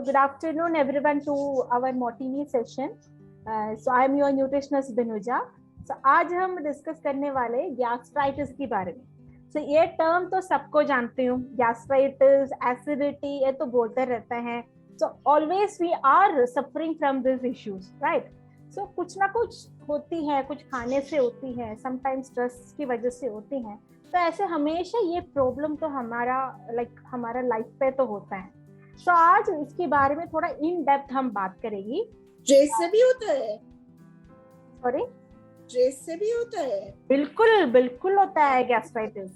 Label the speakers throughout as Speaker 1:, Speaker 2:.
Speaker 1: So good afternoon everyone to our Motini session. So I am your nutritionist Binuja. So आज हम discuss करने वाले gastritis के बारे में. So ये टर्म तो सबको जानते हो, गैस्ट्राइटिस, एसिडिटी, ये तो बोलते रहते हैं. So always we are suffering from these issues, right? So कुछ ना कुछ होती है, कुछ खाने से होती है, sometimes स्ट्रेस की वजह से होती है. तो ऐसे हमेशा ये प्रॉब्लम तो हमारा लाइफ पे तो होता है. तो आज इसके बारे में थोड़ा इन डेप्थ हम बात करेंगे.
Speaker 2: स्ट्रेस से भी होता है?
Speaker 1: सॉरी,
Speaker 2: स्ट्रेस से भी होता है?
Speaker 1: बिल्कुल बिल्कुल होता है गैस्ट्राइटिस.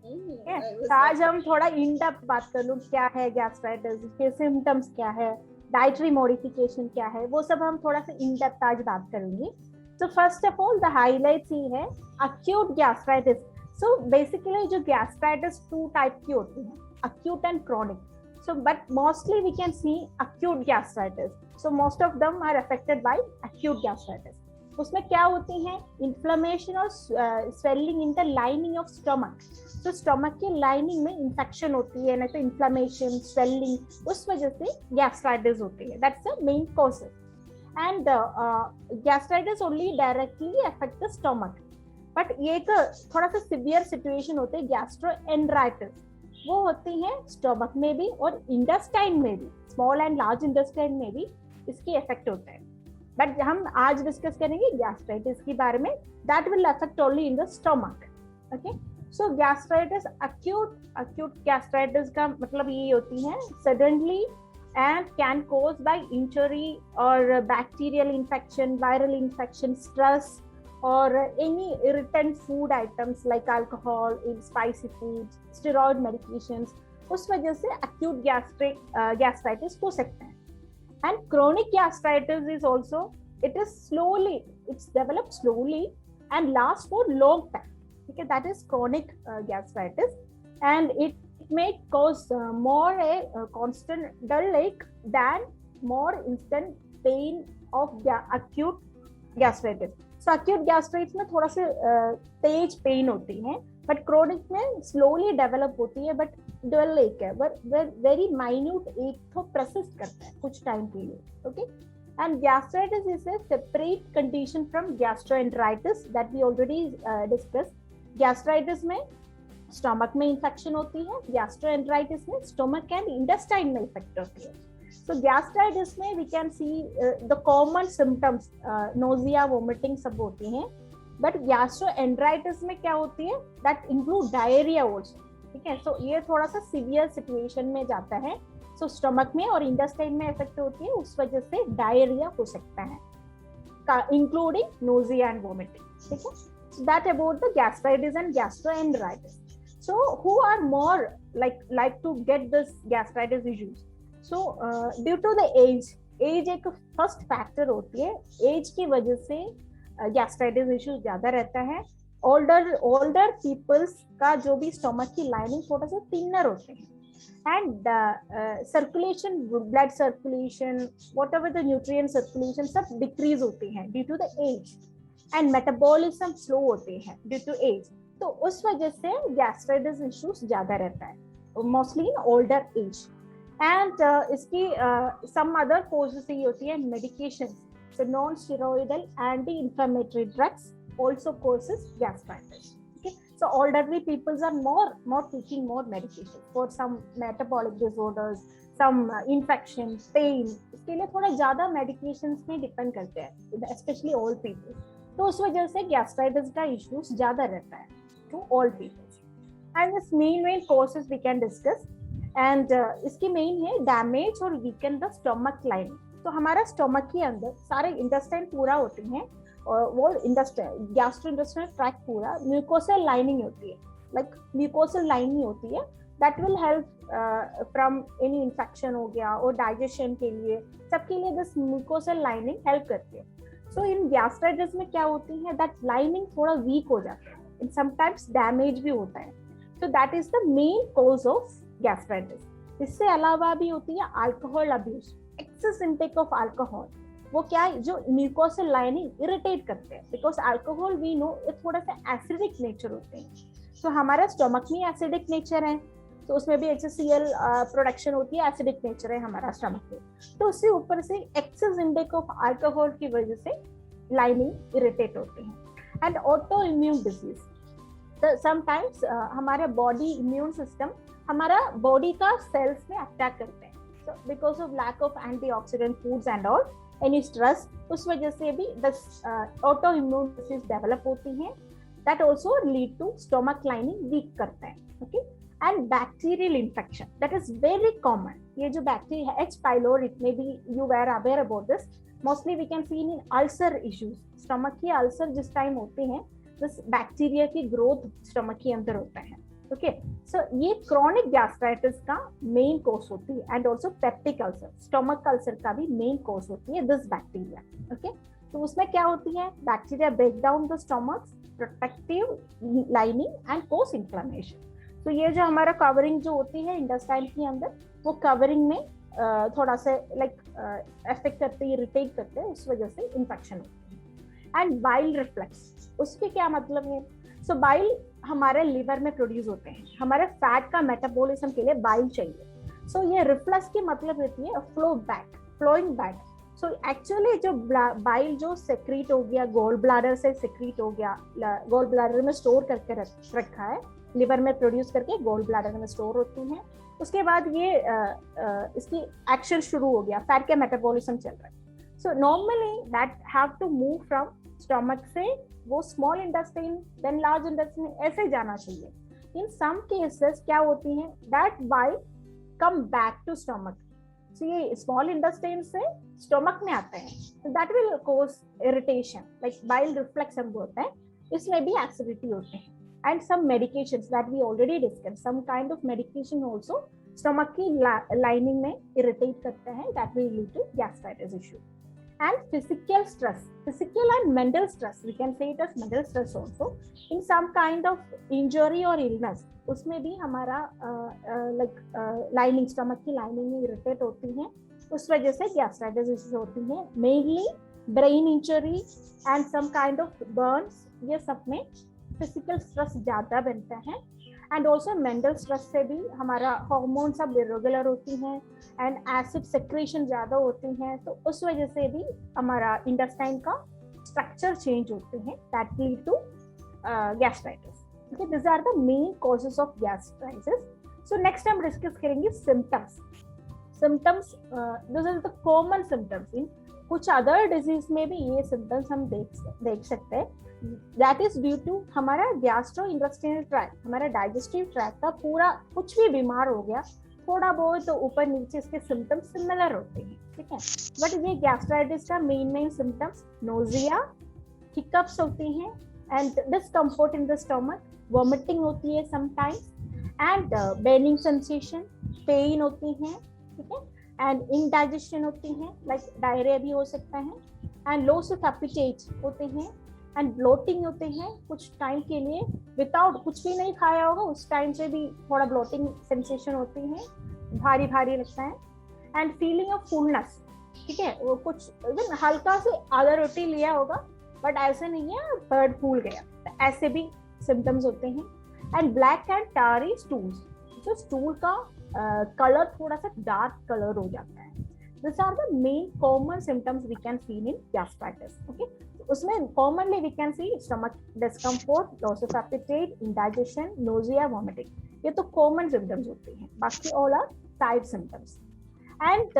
Speaker 1: तो आज हम थोड़ा इन डेप्थ बात कर लूं, क्या है गैस्ट्राइटिस, इसके सिम्टम्स क्या है, डाइटरी मॉडिफिकेशन क्या है, वो सब हम थोड़ा सा इन डेप्थ आज बात करेंगे. तो first of all the highlights ही है अक्यूट गैस्ट्राइटिस. सो बेसिकली जो गैस्ट्राइटिस टू टाइप की होती है, acute and chronic. So, but mostly we can see acute gastritis. So, most of them are affected by acute gastritis. उसमें क्या होती है? Inflammation और swelling in the lining of stomach. So, stomach के lining में infection होती है, नहीं तो inflammation, swelling, उस वजह से gastritis होती है. That's the main causes. And gastritis only directly affect the stomach. But ये एक थोड़ा सा severe situation होते है gastroenteritis. वो होती है स्टोमक में भी और इंटेस्टाइन में भी, स्मॉल एंड लार्ज इंटेस्टाइन में भी इसकी इफेक्ट होता है. बट हम आज डिस्कस करेंगे गैस्ट्राइटिस के बारे में. That will affect only in the stomach. Okay, so gastritis acute gastritis का मतलब ये होती है suddenly and can cause by injury और bacterial infection, viral infection, stress or any irritant food items like alcohol, spicy foods, steroid medications, उस वजह से acute gastritis हो सकता है. And chronic gastritis is also, it's developed slowly and lasts for long time. Okay, that is chronic gastritis, and it may cause more a constant dull ache than more instant pain of acute gastritis. So acute gastritis में थोड़ा से तेज pen होती है, but chronic में slowly develop होती है, but डल एक है, वेरी माइन्यूट एक तो परसिस्ट करता है कुछ टाइम के लिए. Okay, and gastritis is a separate condition from gastroenteritis that we already discuss. Gastritis में स्टमक में इंफेक्शन होती है, गैस्ट्रोएंटेराइटिस में स्टमक एंड इंटेस्टाइन में इफेक्ट होती है. So gastritis में we can see the common symptoms, nausea, vomiting सब होती हैं. But gastroenteritis में क्या होती है? That include diarrhea also. ठीक है, so ये थोड़ा सा severe situation में जाता है. So stomach में और intestine में effect होती है, उस वजह से diarrhea हो सकता है, including nausea and vomiting. ठीक है, so that about the gastritis and gastroenteritis. So who are more like to get this gastritis issues? So due to the age एक फर्स्ट फैक्टर होती है. एज की वजह से गैस्ट्राइटिस इश्यू ज्यादा रहता है. ओल्डर पीपल्स का जो भी स्टमक की लाइनिंग थोड़ा सा थिनर होते हैं, and circulation, blood circulation, whatever the nutrient circulation सब डिक्रीज होती हैं due to the age, and metabolism slow होते हैं ड्यू टू एज. तो उस वजह से गैस्ट्राइटिस इश्यूज ज्यादा रहता है, mostly in older age. And इसकी सम अदर कॉजेस ही होती है medications. So non steroidal anti inflammatory drugs also causes gastritis. Okay, so elderly people are more taking more medication for some metabolic disorders, some infection, pain. इसके लिए थोड़ा ज्यादा medications में depend करते हैं, especially old people. तो उस वजह से gastritis का issues ज्यादा रहता है to old people. And this main causes we can discuss. And इसकी मेन है डैमेज और वीकन द स्टमक लाइनिंग. तो हमारा स्टमक के अंदर सारे इंटेस्टाइन पूरा होते हैं, और वो गैस्ट्रोइंटेस्टाइनल ट्रैक्ट पूरा म्यूकोसल लाइनिंग होती है, लाइक म्यूकोसल लाइनिंग होती है. That will help from any infection हो गया और डाइजेशन के लिए, सबके लिए दिस म्यूकोसल लाइनिंग हेल्प करती है. सो इन गैस्ट्राइटिस में क्या होती है, दैट लाइनिंग थोड़ा वीक हो जाता है, एंड समटाइम्स डैमेज भी होता है. So that is the main cause of gastritis. इससे अलावा भी होती है alcohol abuse, excess intake of alcohol. वो क्या है, जो म्यूकोसल लाइनिंग इरिटेट करते हैं, बिकॉज अल्कोहल वी नो ये थोड़ा सा एसिडिक नेचर होते हैं. तो हमारा स्टमक में एसिडिक नेचर है, तो उसमें भी HCl प्रोडक्शन होती है, एसिडिक नेचर है हमारा स्टमक में, तो उससे ऊपर से एक्सेस इंटेक ऑफ अल्कोहल की वजह से लाइनिंग इरिटेट होते हैं. एंड ऑटो इम्यून डिजीज, तो समटाइम्स हमारे बॉडी इम्यून सिस्टम हमारा बॉडी का सेल्स में अटैक करते हैं, so because of lack of antioxidant foods and all, any stress, उस वजह से भी ऑटो इम्यून डिजीज डेवलप होती हैं. that also lead to stomach lining weak करते हैं. okay, and bacterial infection, that is very common. ये जो bacteria H. pylori, maybe you were aware about this, mostly we can see in ulcer issues. stomach की ulcer जिस time होते हैं, this bacteria की growth stomach के अंदर होता है. okay, so ये chronic gastritis का main cause होती है, and also peptic ulcer, stomach ulcer का भी main cause होती है this bacteria. okay, तो उसमें क्या होती है, bacteria break down the stomach protective lining and cause inflammation. तो ये जो हमारा कवरिंग जो होती है इंटेस्टाइन के अंदर, वो कवरिंग में थोड़ा सा अफेक्ट करते हैं, इरिटेट करते हैं, उस वजह से इन्फेक्शन होती है. एंड बाइल रिफ्लक्स, उसके क्या मतलब है? सो बाइल हमारे लिवर में प्रोड्यूस होते हैं, हमारे फैट का मेटाबॉलिज्म के लिए बाइल चाहिए. सो ये रिफ्लक्स की मतलब रहती है flow back, flowing back. So actually जो बाइल जो सेक्रीट हो गया, गोल ब्लैडर से सेक्रीट हो गया, गोल ब्लैडर में स्टोर करके रखा है, लिवर में प्रोड्यूस करके गोल ब्लैडर में स्टोर होती हैं. उसके बाद ये इसकी एक्शन शुरू हो गया, फैट का मेटाबॉलिज्म चल रहा है. So normally that have to move from stomach से वो small intestine then large intestine ऐसे जाना चाहिए. इन सम केसेस क्या होती है, that bile come back to stomach. So ये स्मॉल इंटेस्टाइन से स्टमक में आते हैं, so that will cause irritation, like bile reflux हम बोलते हैं, इसमें भी acidity होते हैं. and some medications that we already discussed, some kind of medication also stomach की lining में irritate करते हैं, that will lead to gastritis issue. and physical stress, physical and mental stress, we can say it as mental stress also, in some kind of injury or illness, उसमें भी हमारा lining, stomach की lining में irritate होती है, उस वजह से गैस्ट्राइटिस इश्यूज होती हैं. Mainly brain injury and some kind of burns, ये सब में फिजिकल स्ट्रेस ज़्यादा बनता है. एंड ऑल्सो मेंटल स्ट्रेस से भी हमारा हार्मोन सब इरेगुलर होती हैं एंड एसिड सेक्रेशन ज़्यादा होती हैं, तो उस वजह से भी हमारा इंटेस्टाइन का स्ट्रक्चर चेंज होते हैं, that lead to gastritis. Okay, this are the main causes of gastritis. So next हम डिस्कस करेंगे symptoms. symptoms, this is the common symptoms. in कुछ अदर डिजीज में भी ये सिम्टम्स हम देख सकते हैं. दैट इज ड्यू टू हमारा गैस्ट्रो इंटेस्टाइनल ट्रैक्ट, हमारा डाइजेस्टिव ट्रैक्ट का पूरा कुछ भी बीमार हो गया, थोड़ा बहुत तो ऊपर नीचे इसके सिम्टम्स सिमिलर होते हैं. ठीक है, बट ये गैस्ट्राइटिस का मेन सिम्टम्स नोजिया, हिकअप्स होती हैं and discomfort in the stomach, vomiting होती है sometimes, and burning sensation, pain होती हैं. ठीक है, एंड इंडाइजेशन होती हैं, लाइक डायरिया भी हो सकता है, एंड लॉस ऑफ एपेटाइट होते हैं, एंड ब्लोटिंग होते हैं कुछ टाइम के लिए, विदाउट कुछ भी नहीं खाया होगा उस टाइम से भी थोड़ा ब्लोटिंग सेंसेशन होती है, भारी भारी लगता है, एंड फीलिंग ऑफ फुलनेस. ठीक है, वो कुछ हल्का से आधा रोटी लिया होगा बट ऐसे नहीं है पेट फूल गया, तो ऐसे भी सिम्टम्स होते हैं. And black and tarry stools, जो स्टूल का कलर थोड़ा सा डार्क कलर हो जाता है. This are the main common symptoms we can see in gastritis. Okay, उसमें commonly we can see stomach discomfort, loss of appetite, indigestion, nausea, vomiting. ये तो कॉमन सिम्टम्स होते हैं, बाकी all are side symptoms. And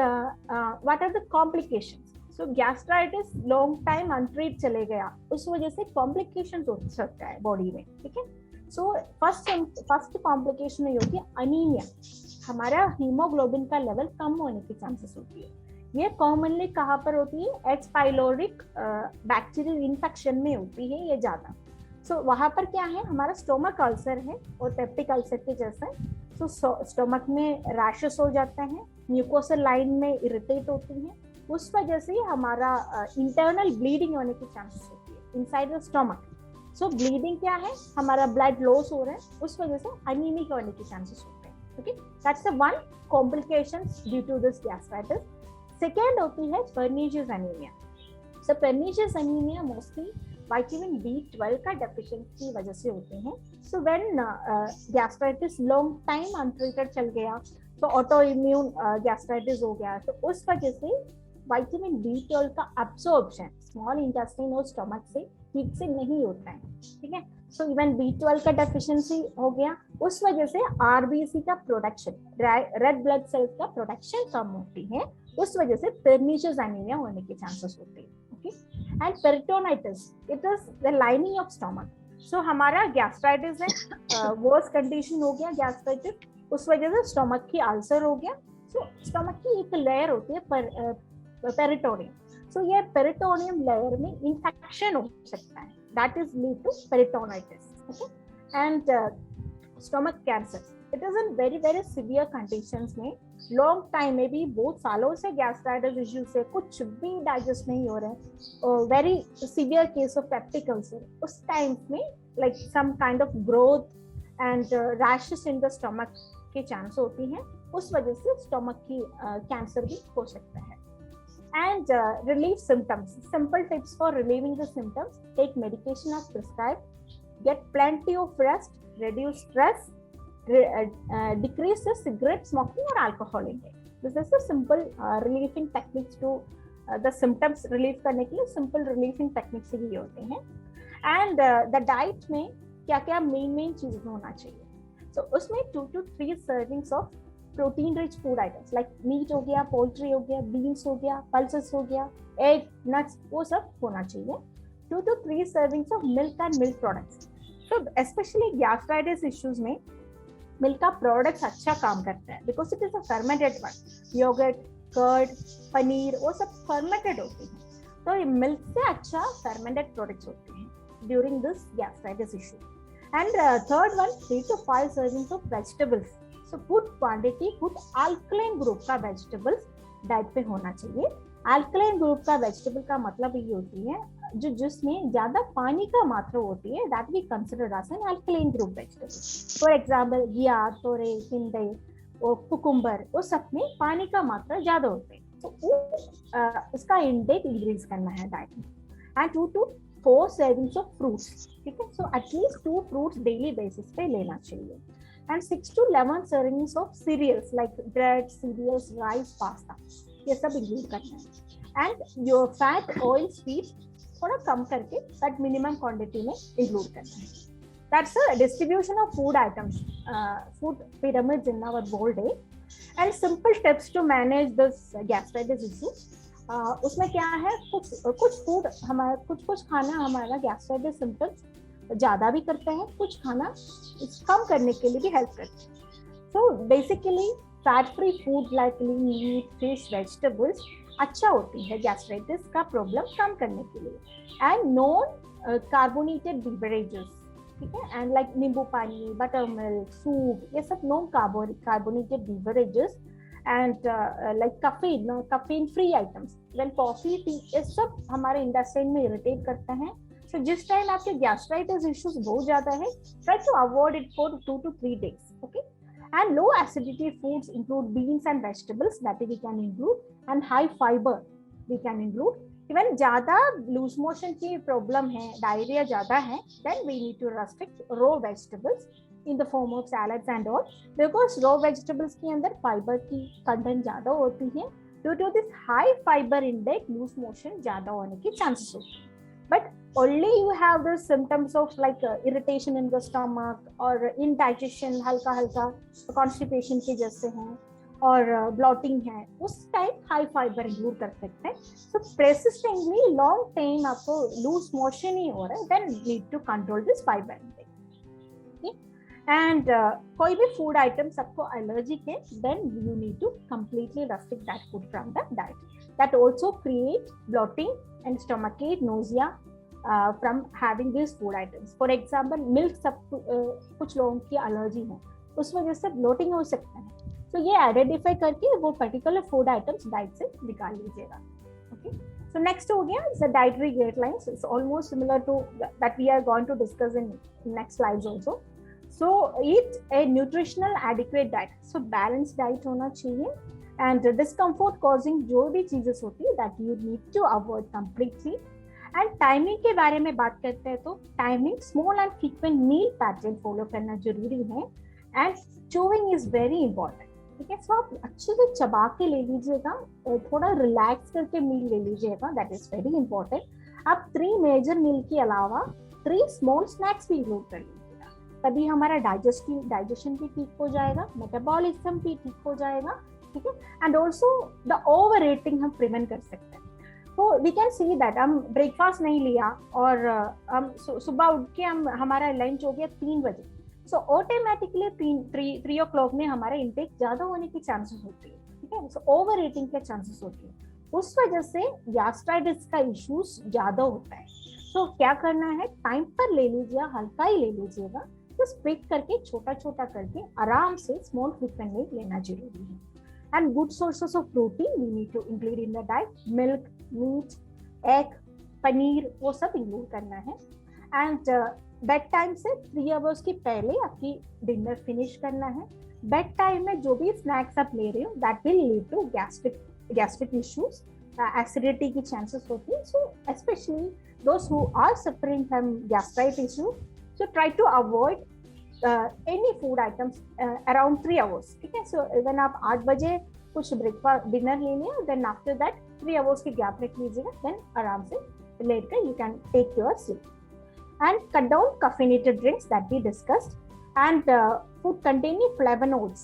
Speaker 1: what are the complications? So gastritis long time untreated चले गया, उस वजह से कॉम्प्लिकेशंस हो सकता है बॉडी में. ठीक है, सो फर्स्ट कॉम्प्लिकेशन ये होती है अनीमिया, हमारा हीमोग्लोबिन का लेवल कम होने की चांसेस होती है. ये कॉमनली कहाँ पर होती है? एच पाइलोरिक बैक्टीरियल इन्फेक्शन में होती है ये ज़्यादा. सो वहाँ पर क्या है, हमारा स्टोमक अल्सर है और पेप्टिक अल्सर के जैसा. सो स्टोमक में रैशेस हो जाता है, म्यूकोसल लाइन में इरिटेट होती है, उस वजह से हमारा इंटरनल ब्लीडिंग होने की चांसेस होती है inside the stomach. So bleeding क्या है, हमारा ब्लड लॉस हो रहा है, उस वजह से अनीमिक होने के चांसेस होते हैं. Okay, that's the one complication due to this gastritis. Second होती है pernicious anemia. So pernicious anemia mostly vitamin B12 का डेफिशिएंसी की वजह से होते हैं. So when gastritis long time untreated चल गया तो ऑटो इम्यून गैस्ट्राइटिस हो गया, तो उस वजह से विटामिन B12 का अब्सॉर्प्शन स्मॉल इंटेस्टाइन और स्टमक से ठीक से नहीं होता है. ठीक है, सो इवन B12 का डेफिशिएंसी हो गया, उस वजह से RBC का प्रोडक्शन, रेड ब्लड सेल्स का प्रोडक्शन कम होती है, उस वजह से पर्निशियस एनीमिया होने के चांसेस होते हैं. Okay, and peritonitis, it is the lining of stomach. So हमारा गैस्ट्राइटिस है, वर्स कंडीशन हो गया गैस्ट्राइटिस, उस वजह से स्टमक की अल्सर हो गया. सो स्टमक की एक लेयर होती है पेरिटोनियम. सो ये पेरिटोनियम लेयर में इंफेक्शन हो सकता है, that is lead to peritonitis. Okay, and stomach cancer, it is in very very severe conditions में लॉन्ग टाइम में भी, बहुत सालों से गैस्ट्राइटिस इश्यू से कुछ भी डाइजेस्ट नहीं हो रहे, very severe case of peptic ulcer, उस टाइम में like some kind of growth and rashes in the stomach के चांस होती हैं, उस वजह से स्टमक की कैंसर भी हो सकता है. And relieve symptoms. Simple tips for relieving the symptoms: take medication as prescribed, get plenty of rest, reduce stress, decrease the cigarette smoking or alcohol intake. This is the simple relieving techniques to the symptoms relieve करने के लिए simple relieving techniques ही होते हैं. And the diet में क्या क्या main चीज होना चाहिए? So उसमें 2 to 3 servings of protein rich food items like meat हो गया, पोल्ट्री हो गया, बीन्स हो गया, पल्सेस हो गया, एग, नट्स, वो सब होना चाहिए. 2 to 3 servings of milk and milk products. तो स्पेशली गैस्ट्राइटिस इश्यूज में मिल्क का प्रोडक्ट्स अच्छा काम करता है because it is a fermented one. Yogurt, curd, paneer, वो सब फर्मेंटेड होते हैं, तो ये मिल्क से अच्छा फर्मेंटेड प्रोडक्ट्स होते हैं during this gastritis issue. And third one, 3 to 5 servings of vegetables. So good quantity, good alkaline group का वेजिटेबल्स डाइट पे होना चाहिए. अल्कलाइन ग्रुप का वेजिटेबल का मतलब ये होती है जो जिसमें ज्यादा पानी का मात्रा होती है, that we consider as an alkaline group vegetable. For example ghiya, torai, टिंडे और कुकुम्बर, वो सब में पानी का मात्रा ज्यादा होते हैं, तो उसका इंटेक इंक्रीज करना है डाइट में. And 2 to 4 servings of fruits. ठीक है, so at least 2 fruits daily basis पे लेना चाहिए. And 6 to 11 servings of cereals like bread, cereals, rice, pasta, ये सब इंक्लूड करना है. And your fat, oil, sweet थोड़ा कम करके बट मिनिमम क्वांटिटी में इंक्लूड करना है. That's a distribution of food items, food pyramids in our bowl day. And simple tips to manage this gastritis issue. उसमें क्या है, कुछ फूड हमारा, कुछ खाना हमारा गैस्ट्राइटिस सिम्टम्स ज्यादा भी करते हैं, कुछ खाना कम करने के लिए भी हेल्प करते हैं. So basically fat free food like meat, fish, vegetables अच्छा होती है गैस्ट्राइटिस का प्रॉब्लम कम करने के लिए. एंड नॉन कार्बोनेटेड बेवरेजेस, ठीक है, एंड लाइक नींबू पानी, बटर मिल्क, सूप, ये सब non carbonated beverages. And like caffeine free items, then coffee, tea, ये सब हमारे इंटेस्टाइन में इरिटेट करते हैं. So जिस टाइम आपके गैस्ट्राइटिस इश्यूज बहुत ज्यादा है, try to avoid it for 2 to 3 days. Okay, and low acidity foods include beans and vegetables that we can include, and high fiber we can include. Even ज्यादा loose motion की problem है, diarrhoea ज्यादा है, then we need to restrict raw vegetables in the form of salads and all, because raw vegetables के अंदर fibre की content ज्यादा होती है. Due to this high fiber intake, loose motion ज्यादा होने की चांसेस होती है. But only you have the symptoms of like irritation in the stomach or indigestion, हल्का constipation के जैसे हैं, और bloating है, उस टाइम हाई फाइबर इंक्लूड कर सकते हैं. So persistently long time आपको लूज मोशन ही हो रहा है, then need to control this fiber intake. Okay? And कोई भी फूड आइटम्स आपको एलर्जिक है, then you need to completely restrict that food from the diet. That also create bloating and stomachache, nausea from having these food items. For example, milk सब कुछ लोगों की allergy है, उस वजह से bloating हो सकता है. तो ये आइडेंटिफाई करके वो पर्टिकुलर फूड आइटम्स डाइट से निकाल लीजिएगा. ओके, सो नेक्स्ट हो गया the dietary guidelines. It's almost similar to that we are going to discuss in next slides also. So eat a nutritional adequate diet. So balance diet होना चाहिए. And discomfort causing जो भी चीजें होती है that you need to avoid completely. And timing के बारे में बात करते हैं तो timing small and frequent meal pattern follow करना जरूरी है and chewing is very important. ठीक है, सो आप अच्छे से चबा के ले लीजिएगा, थोड़ा रिलैक्स करके मील ले लीजिएगा, दैट इज वेरी इंपॉर्टेंट। आप 3 मेजर मील के अलावा 3 स्मॉल स्नैक्स भी इंक्लूड कर लीजिएगा, तभी हमारा डाइजेशन भी ठीक हो जाएगा, मेटाबॉलिज्म भी ठीक हो जाएगा। ठीक है, and also the over eating हम प्रिवेंट कर सकते हैं। तो वी कैन सी दैट हम ब्रेकफास्ट नहीं लिया और हम सुबह उठ के हमारा लंच हो गया 3 बजे, सो ऑटोमेटिकली 3 o'clock में हमारा इंटेक ज्यादा होने की चांसेस होती है। ठीक है, सो ओवर ईटिंग के चांसेस होती है, उस वजह से गैस्ट्राइटिस का इश्यूज ज्यादा होता है। तो क्या करना है, टाइम पर ले लीजिए, हल्का ही ले लीजिएगा, जस्ट ब्रेक करके छोटा छोटा करके आराम से स्मॉल फ्रीक्वेंट में लेना जरूरी है। And good sources of protein we need to include in the diet, milk, meat, egg, paneer, वो सब इंक्लूड करना है। एंड बेड टाइम से 3 hours के पहले आपकी डिनर फिनिश करना है। बेड टाइम में जो भी स्नैक्स आप ले रहे हो that will lead to gastric issues, acidity की चांसेस होती है। So specially those who are suffering from gastritis issue, so try to avoid any food items around 3 hours। ठीक है, सो इवन आप 8 बजे कुछ ब्रेकफास्ट डिनर ले लिया, देन आफ्टर दैट 3 hours की गैप रख लीजिएगा, देन आराम से लेट कर you can take your sleep. And cut down caffeinated drinks that we discussed, and food containing flavonoids,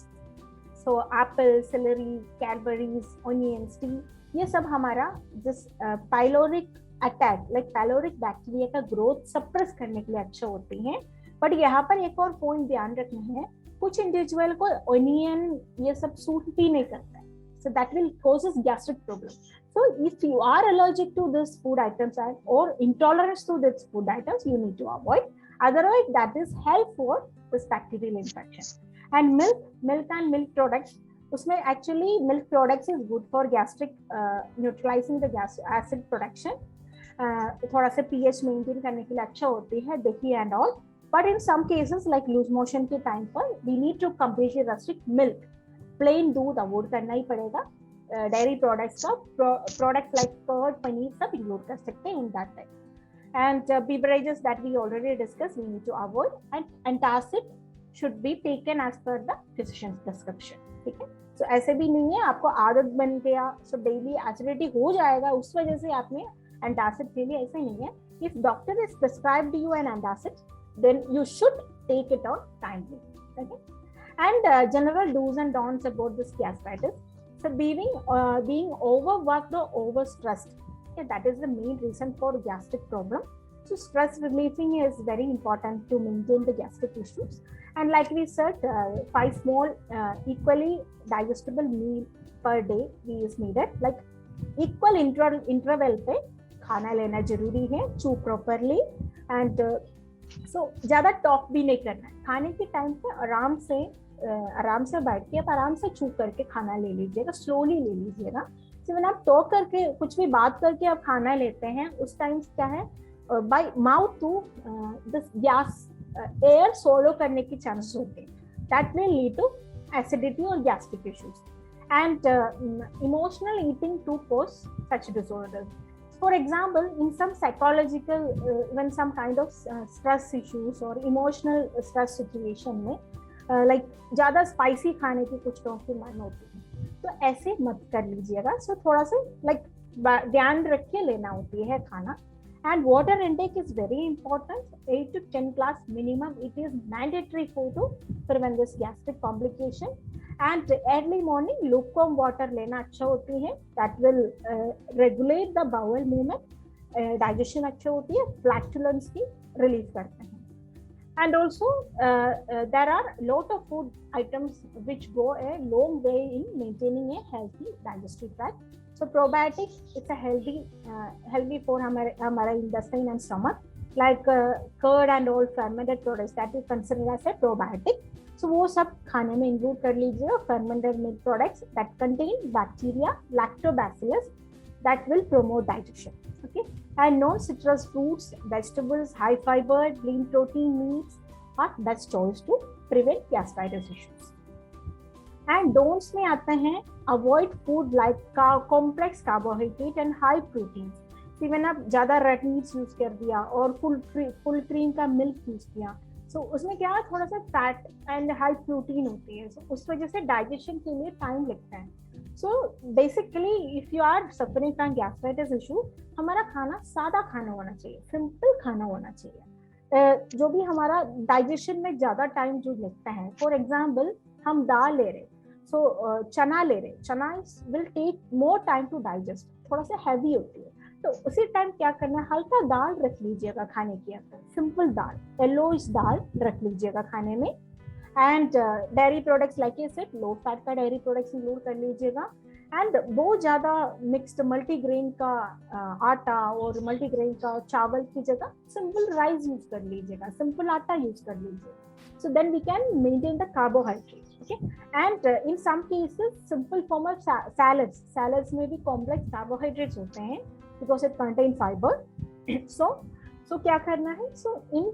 Speaker 1: so apple, celery, cadburies, onions, tea, ये सब हमारा जिस pyloric attack like pyloric bacteria का ग्रोथ सप्रेस करने के लिए अच्छा होती हैं। बट यहाँ पर एक और पॉइंट ध्यान रखना है, कुछ इंडिविजुअल को ओनियन ये सब सूट भी नहीं करता है, so that will causes gastric problem. So if you are allergic to this food items or intolerance to this food items, you need to avoid, otherwise that is help for this bacterial infection. And milk and milk products, उसमें actually milk products is good for gastric neutralizing the acid production, थोड़ा सा pH maintain करने के लिए अच्छा होती है, दही and all, but in some cases like loose motion के time पर we need to completely restrict milk, plain दूध अवॉइड करना ही पड़ेगा। डेयरी प्रोडक्ट्स का प्रोडक्ट्स लाइक कर्ड, पनीर सब इंक्लूड कर सकते हैं in that type. And beverages that we already discuss we need to avoid, and antacid should be taken as per the physicians prescription. ठीक है, सो ऐसे भी नहीं है आपको आदत बन गया सो डेली एसिडिटी हो जाएगा उस वजह से आपने एंटासिड ले लिया, ऐसा नहीं है। If doctor is prescribed you an antacid then you should take it on timely. Okay, and general do's and don'ts about this gastritis. So being overworked or overstressed, okay, that is the main reason for gastric problem. So stress relieving is very important to maintain the gastric issues. And like we said, 5 small equally digestible meal per day is needed. Like equal interval पे खाना लेना जरूरी है, chew properly, and so ज़्यादा talk भी नहीं करना है। खाने के टाइम पे आराम से बैठ के आप आराम से चू करके खाना ले लीजिएगा, स्लोली ले लीजिएगा। जब आप टॉक करके कुछ भी बात करके आप खाना लेते हैं उस टाइम क्या है, by mouth to this gas air swallow करने की चांसेस होते हैं, that will lead to acidity और gastric issues. And emotional eating to cause such disorders. For example, in some psychological, when some kind of stress issues or emotional stress situation में, like ज़्यादा spicy खाने की कुछ लोगों की मन होती है, तो ऐसे मत कर लीजिएगा। So थोड़ा सा like ध्यान रख के लेना होती है खाना। And water intake is very important. 8 to 10 glass minimum. It is mandatory for to prevent this gastric complication. And early morning lukewarm water लेना अच्छा होती है, that will regulate the bowel movement, digestion अच्छा होती है, flatulence की relief करते हैं. And also there are lot of food items which go a long way in maintaining a healthy digestive tract. So probiotics, it's a healthy for हमारा intestine and stomach, like curd and all fermented products that is considered as a probiotic. So वो सब खाने में include कर लीजिए। fermented milk products that contain bacteria, lactobacillus, that will promote digestion. Okay, and non-citrus fruits, vegetables, high fiber, lean protein meats are best choice to prevent gastritis issues. And don'ts में आते हैं, avoid food like complex carbohydrate and high proteins. Even आप ज्यादा red meat use कर दिया और full cream का milk use किया, सो उसमें क्या है, थोड़ा सा फैट एंड हाई प्रोटीन होती है, so उस वजह से डाइजेशन के लिए टाइम लगता है. So basically if you are suffering from gastritis issue, हमारा खाना सादा खाना होना चाहिए, सिंपल खाना होना चाहिए. जो भी हमारा डाइजेशन में ज्यादा टाइम जो लगता है, फॉर एग्जाम्पल हम दाल ले रहे, सो चना ले रहे, chana will take more time to digest, थोड़ा सा हैवी होती है. तो उसी टाइम क्या करना है, हल्का दाल रख लीजिएगा खाने के अंदर, सिंपल दाल, येलोइश दाल रख लीजिएगा खाने में. And dairy products like a set, low fat का डेयरी प्रोडक्ट्स इंक्लूड कर लीजिएगा. एंड बहुत ज्यादा मिक्स्ड मल्टीग्रेन का आटा और मल्टीग्रेन का चावल की जगह सिंपल राइस यूज कर लीजिएगा, सिंपल आटा यूज कर लीजिएगा. So then we can maintain the carbohydrates, okay? And in some cases, simple form of salads. Salads में भी complex carbohydrates होते हैं because it contain fiber. So क्या करना है? So in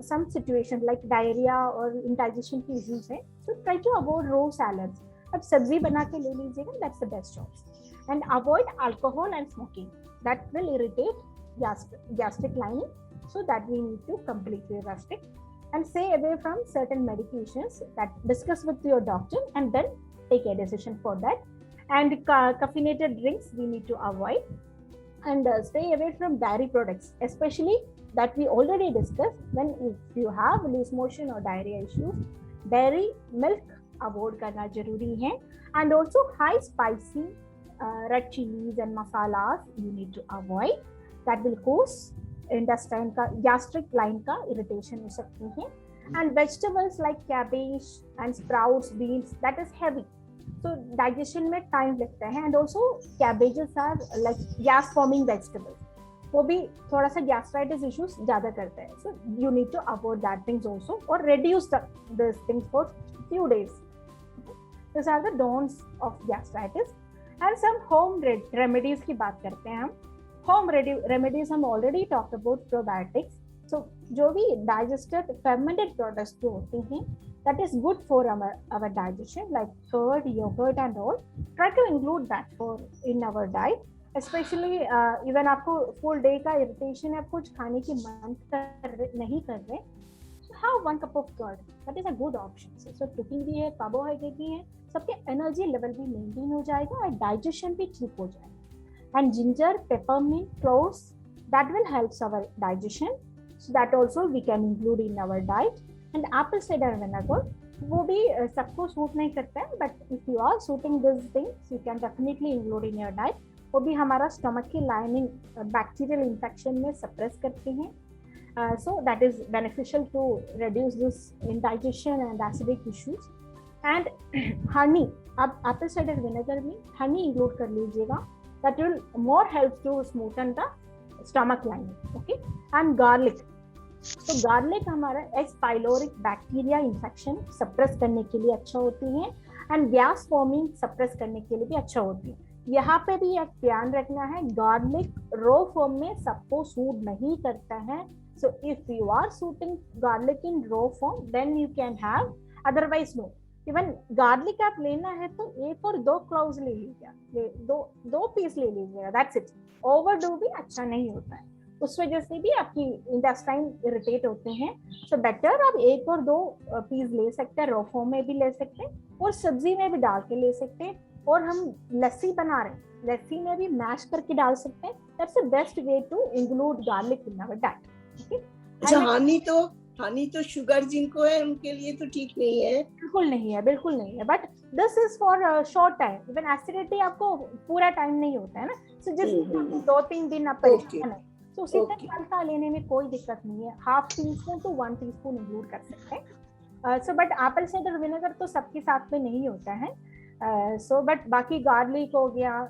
Speaker 1: some situation like diarrhea or indigestion की issues है, so try to avoid raw salads. अब सब्जी बना के ले लीजिएगा, that's the best choice. And avoid alcohol and smoking. That will irritate gastric lining. So that we need to completely restrict. And stay away from certain medications, that discuss with your doctor and then take a decision for that. And caffeinated drinks we need to avoid. And stay away from dairy products, especially that we already discussed. When if you have loose motion or diarrhea issues, dairy milk avoid करना जरूरी है. And also high spicy red chilies and masalas you need to avoid. That will cause intestine का, gastric line का irritation हो सकती है. And vegetables like cabbage and sprouts, beans, that is heavy, तो digestion में टाइम लगता है. And also cabbages are like gas forming vegetables, वो भी थोड़ा सा गैस्ट्राइटिस इश्यूज ज्यादा करते हैं. So you need to avoid that things also और reduce this things for few days. These are the dawns of gastritis. And some home remedies की बात करते हैं हम. Home remedies हम already talked about probiotics. So जो भी digested fermented products जो होते हैं, that is good for our digestion, like curd, yogurt and all. Try to include that in our diet. Especially even आपको full day का irritation है, आप कुछ खाने की मन नहीं कर रहे, have one cup of curd. That is a good option. So protein भी है, carbohydrate भी है, सबके energy level भी maintain हो जाएगा और digestion भी ठीक हो जाएगा. And ginger, peppermint, cloves, that will help our digestion. So that also we can include in our diet. And apple cider vinegar, वो भी सबको सूट नहीं करता है, but if you are suiting these things, you can definitely include in your diet. वो भी हमारा stomach की lining bacterial infection में suppress करते हैं. So that is beneficial to reduce this indigestion and acidic issues. And honey, आप apple cider vinegar में honey include कर लीजिएगा. That will more help to smoothen the stomach lining. Okay. And garlic. So garlic हमारा H. pylori bacteria infection suppress करने के लिए अच्छा होती है and gas forming suppress करने के लिए भी अच्छा होती है. यहाँ पे भी एक ध्यान रखना है, garlic raw form में सबको सूट नहीं करता है. So if you are suiting garlic in raw form, then you can have. Otherwise no. Even garlic आप लेना है तो 1 और 2 क्लाउज ले लीजिए, दो पीस ले लीजिएगा, दैट्स इट. ओवरडू भी अच्छा नहीं होता है, उस वजह से भी आपकी इंटेस्टाइन इरिटेट होते हैं. सो बेटर आप 1 और 2 पीस ले सकते हैं, रॉ फॉर्म में भी ले सकते हैं और सब्जी में भी डाल के ले सकते हैं. और हम लस्सी बना रहे हैं, लस्सी में भी मैश करके डाल सकते हैं. That's the best way to include garlic in our diet. Okay.
Speaker 2: Honey तो शुगर जिनको है उनके लिए तो ठीक नहीं है.
Speaker 1: बिल्कुल नहीं है. But this is for short time. Even acidity आपको पूरा टाइम नहीं होता है ना. सो जस्ट 2-3 दिन आप परेशान है, तो उसी टाइम हल्का लेने में कोई दिक्कत नहीं है. Half teaspoon to 1 teaspoon include कर सकते हैं. So but apple cider vinegar तो सबके साथ में नहीं होता है. सो बट बाकी गार्लिक हो गया,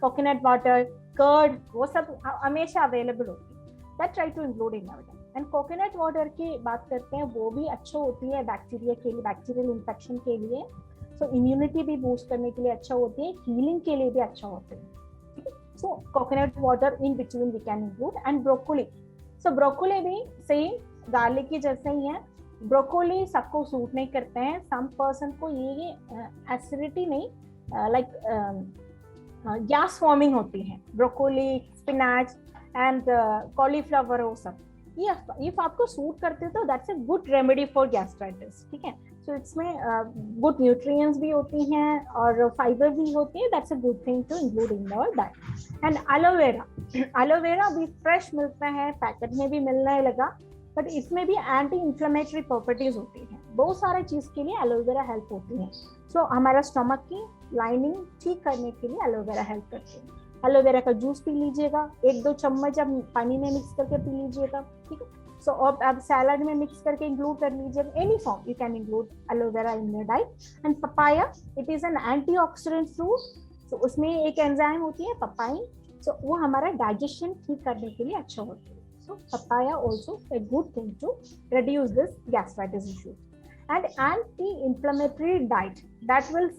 Speaker 1: कोकोनट वाटर, कर्ड, वो सब हमेशा अवेलेबल होती है. That try to include in our diet. And coconut water की बात करते हैं, वो भी अच्छा होती है बैक्टीरिया के लिए, बैक्टीरियल इन्फेक्शन के लिए. सो इम्यूनिटी भी बूस्ट करने के लिए अच्छा होती है, हीलिंग के लिए भी अच्छा होता है. So coconut water in between we can include. And broccoli. So broccoli भी सेम गार्लिक की जैसे ही है. ब्रोकोली सबको सूट नहीं करते हैं. सम पर्सन को ये एसिडिटी नहीं, लाइक गैस फॉर्मिंग होती है. ब्रोकोली, स्पिनाच, एंड कॉलीफ्लावर वो सब, ये इफ आपको सूट करते हो तो that's a good remedy for gastritis, ठीक है। सो इसमें गुड न्यूट्रिएंट्स भी होती हैं और फाइबर भी होती है, that's a good thing to include in your diet. And aloe vera, aloe vera भी फ्रेश मिलता है, पैकेट में भी मिलने लगा, बट इसमें भी एंटी इंफ्लेमेटरी प्रॉपर्टीज होती हैं, बहुत सारे चीज के लिए एलोवेरा हेल्प होती है। सो हमारा स्टमक की लाइनिंग ठीक करने के लिए एलोवेरा हेल्प करती है। एलोवेरा का जूस पी लीजिएगा, 1-2 चम्मच आप पानी में मिक्स करके पी लीजिएगा, ठीक है। सो आप सैलड में मिक्स करके इंक्लूड कर लीजिएगा, any form you can include aloe vera in your diet. And papaya, it is an antioxidant fruit, so उसमें एक एंजाइम होती है पपाइन, सो वो हमारा डाइजेशन ठीक करने के लिए अच्छा होता है। So papaya also a good thing to reduce this gastritis issue. And anti-inflammatory diet, that will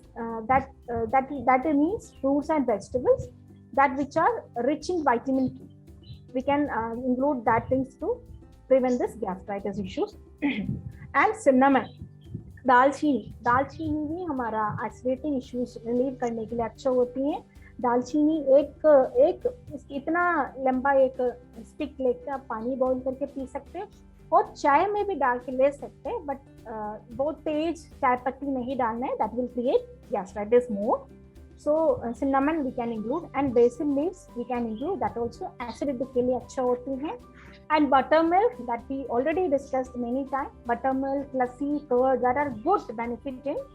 Speaker 1: that means fruits and vegetables that which are rich in vitamin K. We can include that things to prevent this gastritis issues. And cinnamon, दालचीनी भी हमारा acidity issues relieve करने के लिए अच्छा होती है। दालचीनी एक इतना लंबा एक स्टिक लेकर आप पानी बॉईल करके पी सकते हैं और चाय में भी डाल के ले सकते हैं, बट बहुत तेज चाय पत्ती नहीं डालना है, that will create gastritis more. So cinnamon we can include and basil leaves we can include, that also acidity के लिए अच्छा होती है। And butter milk, that we already discussed many time, butter milk, lassi, curd, that are good benefit in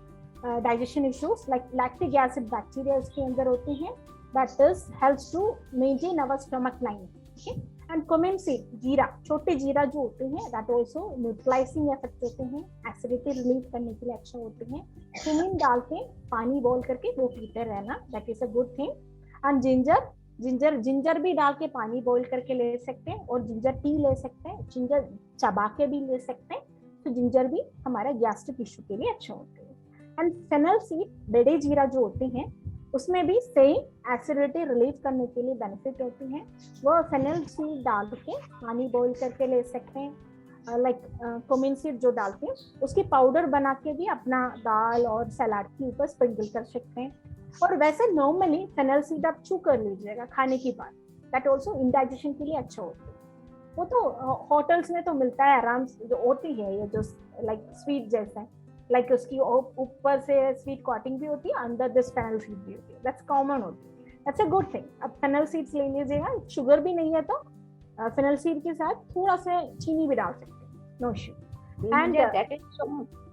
Speaker 1: digestion issues like lactic acid bacteria इसके अंदर होती हैं, that is helps to maintain our stomach lining, okay। and cumin seed, जीरा, छोटे जीरा जो होते हैं that also neutralizing effect होते हैं, acidity relieve करने के लिए अच्छा होते हैं। cumin डाल के पानी बॉईल करके वो पीते रहना, that is a good thing। and ginger भी डाल के पानी बॉईल करके ले सकते हैं और जिंजर टी ले सकते हैं, जिंजर चबा के भी ले सकते हैं, तो जिंजर भी हमारा गैस्ट्रिक इश्यू के लिए अच्छा होता है। एंड फेनल सीड, बड़े जीरा जो होते हैं उसमें भी सेम एसिडिटी रिलीव करने के लिए बेनिफिट होती हैं, वो फेनल सीड डाल के पानी बॉईल करके ले सकते हैं। लाइक कुमिन सीड जो डालते हैं उसकी पाउडर बना के भी अपना दाल और सलाद के ऊपर स्प्रिंकल कर सकते हैं। और वैसे नॉर्मली फेनल सीड आप चू कर लीजिएगा खाने के बाद, दैट ऑल्सो इंडाइजेशन के लिए अच्छा होता है। वो तो होटल्स में तो मिलता है आराम से, जो होती है ये जो लाइक स्वीट जैसा है, लाइक उसकी ऊपर से स्वीट कोटिंग भी होती है, अंदर दिस फेनल सीड भी होती है, दैट्स कॉमन होती है, दैट्स अ गुड थिंग। अब फेनल सीड्स ले लीजिएगा, शुगर भी नहीं है तो फेनल सीड के साथ थोड़ा सा चीनी भी डाल सकते हैं, no issue. And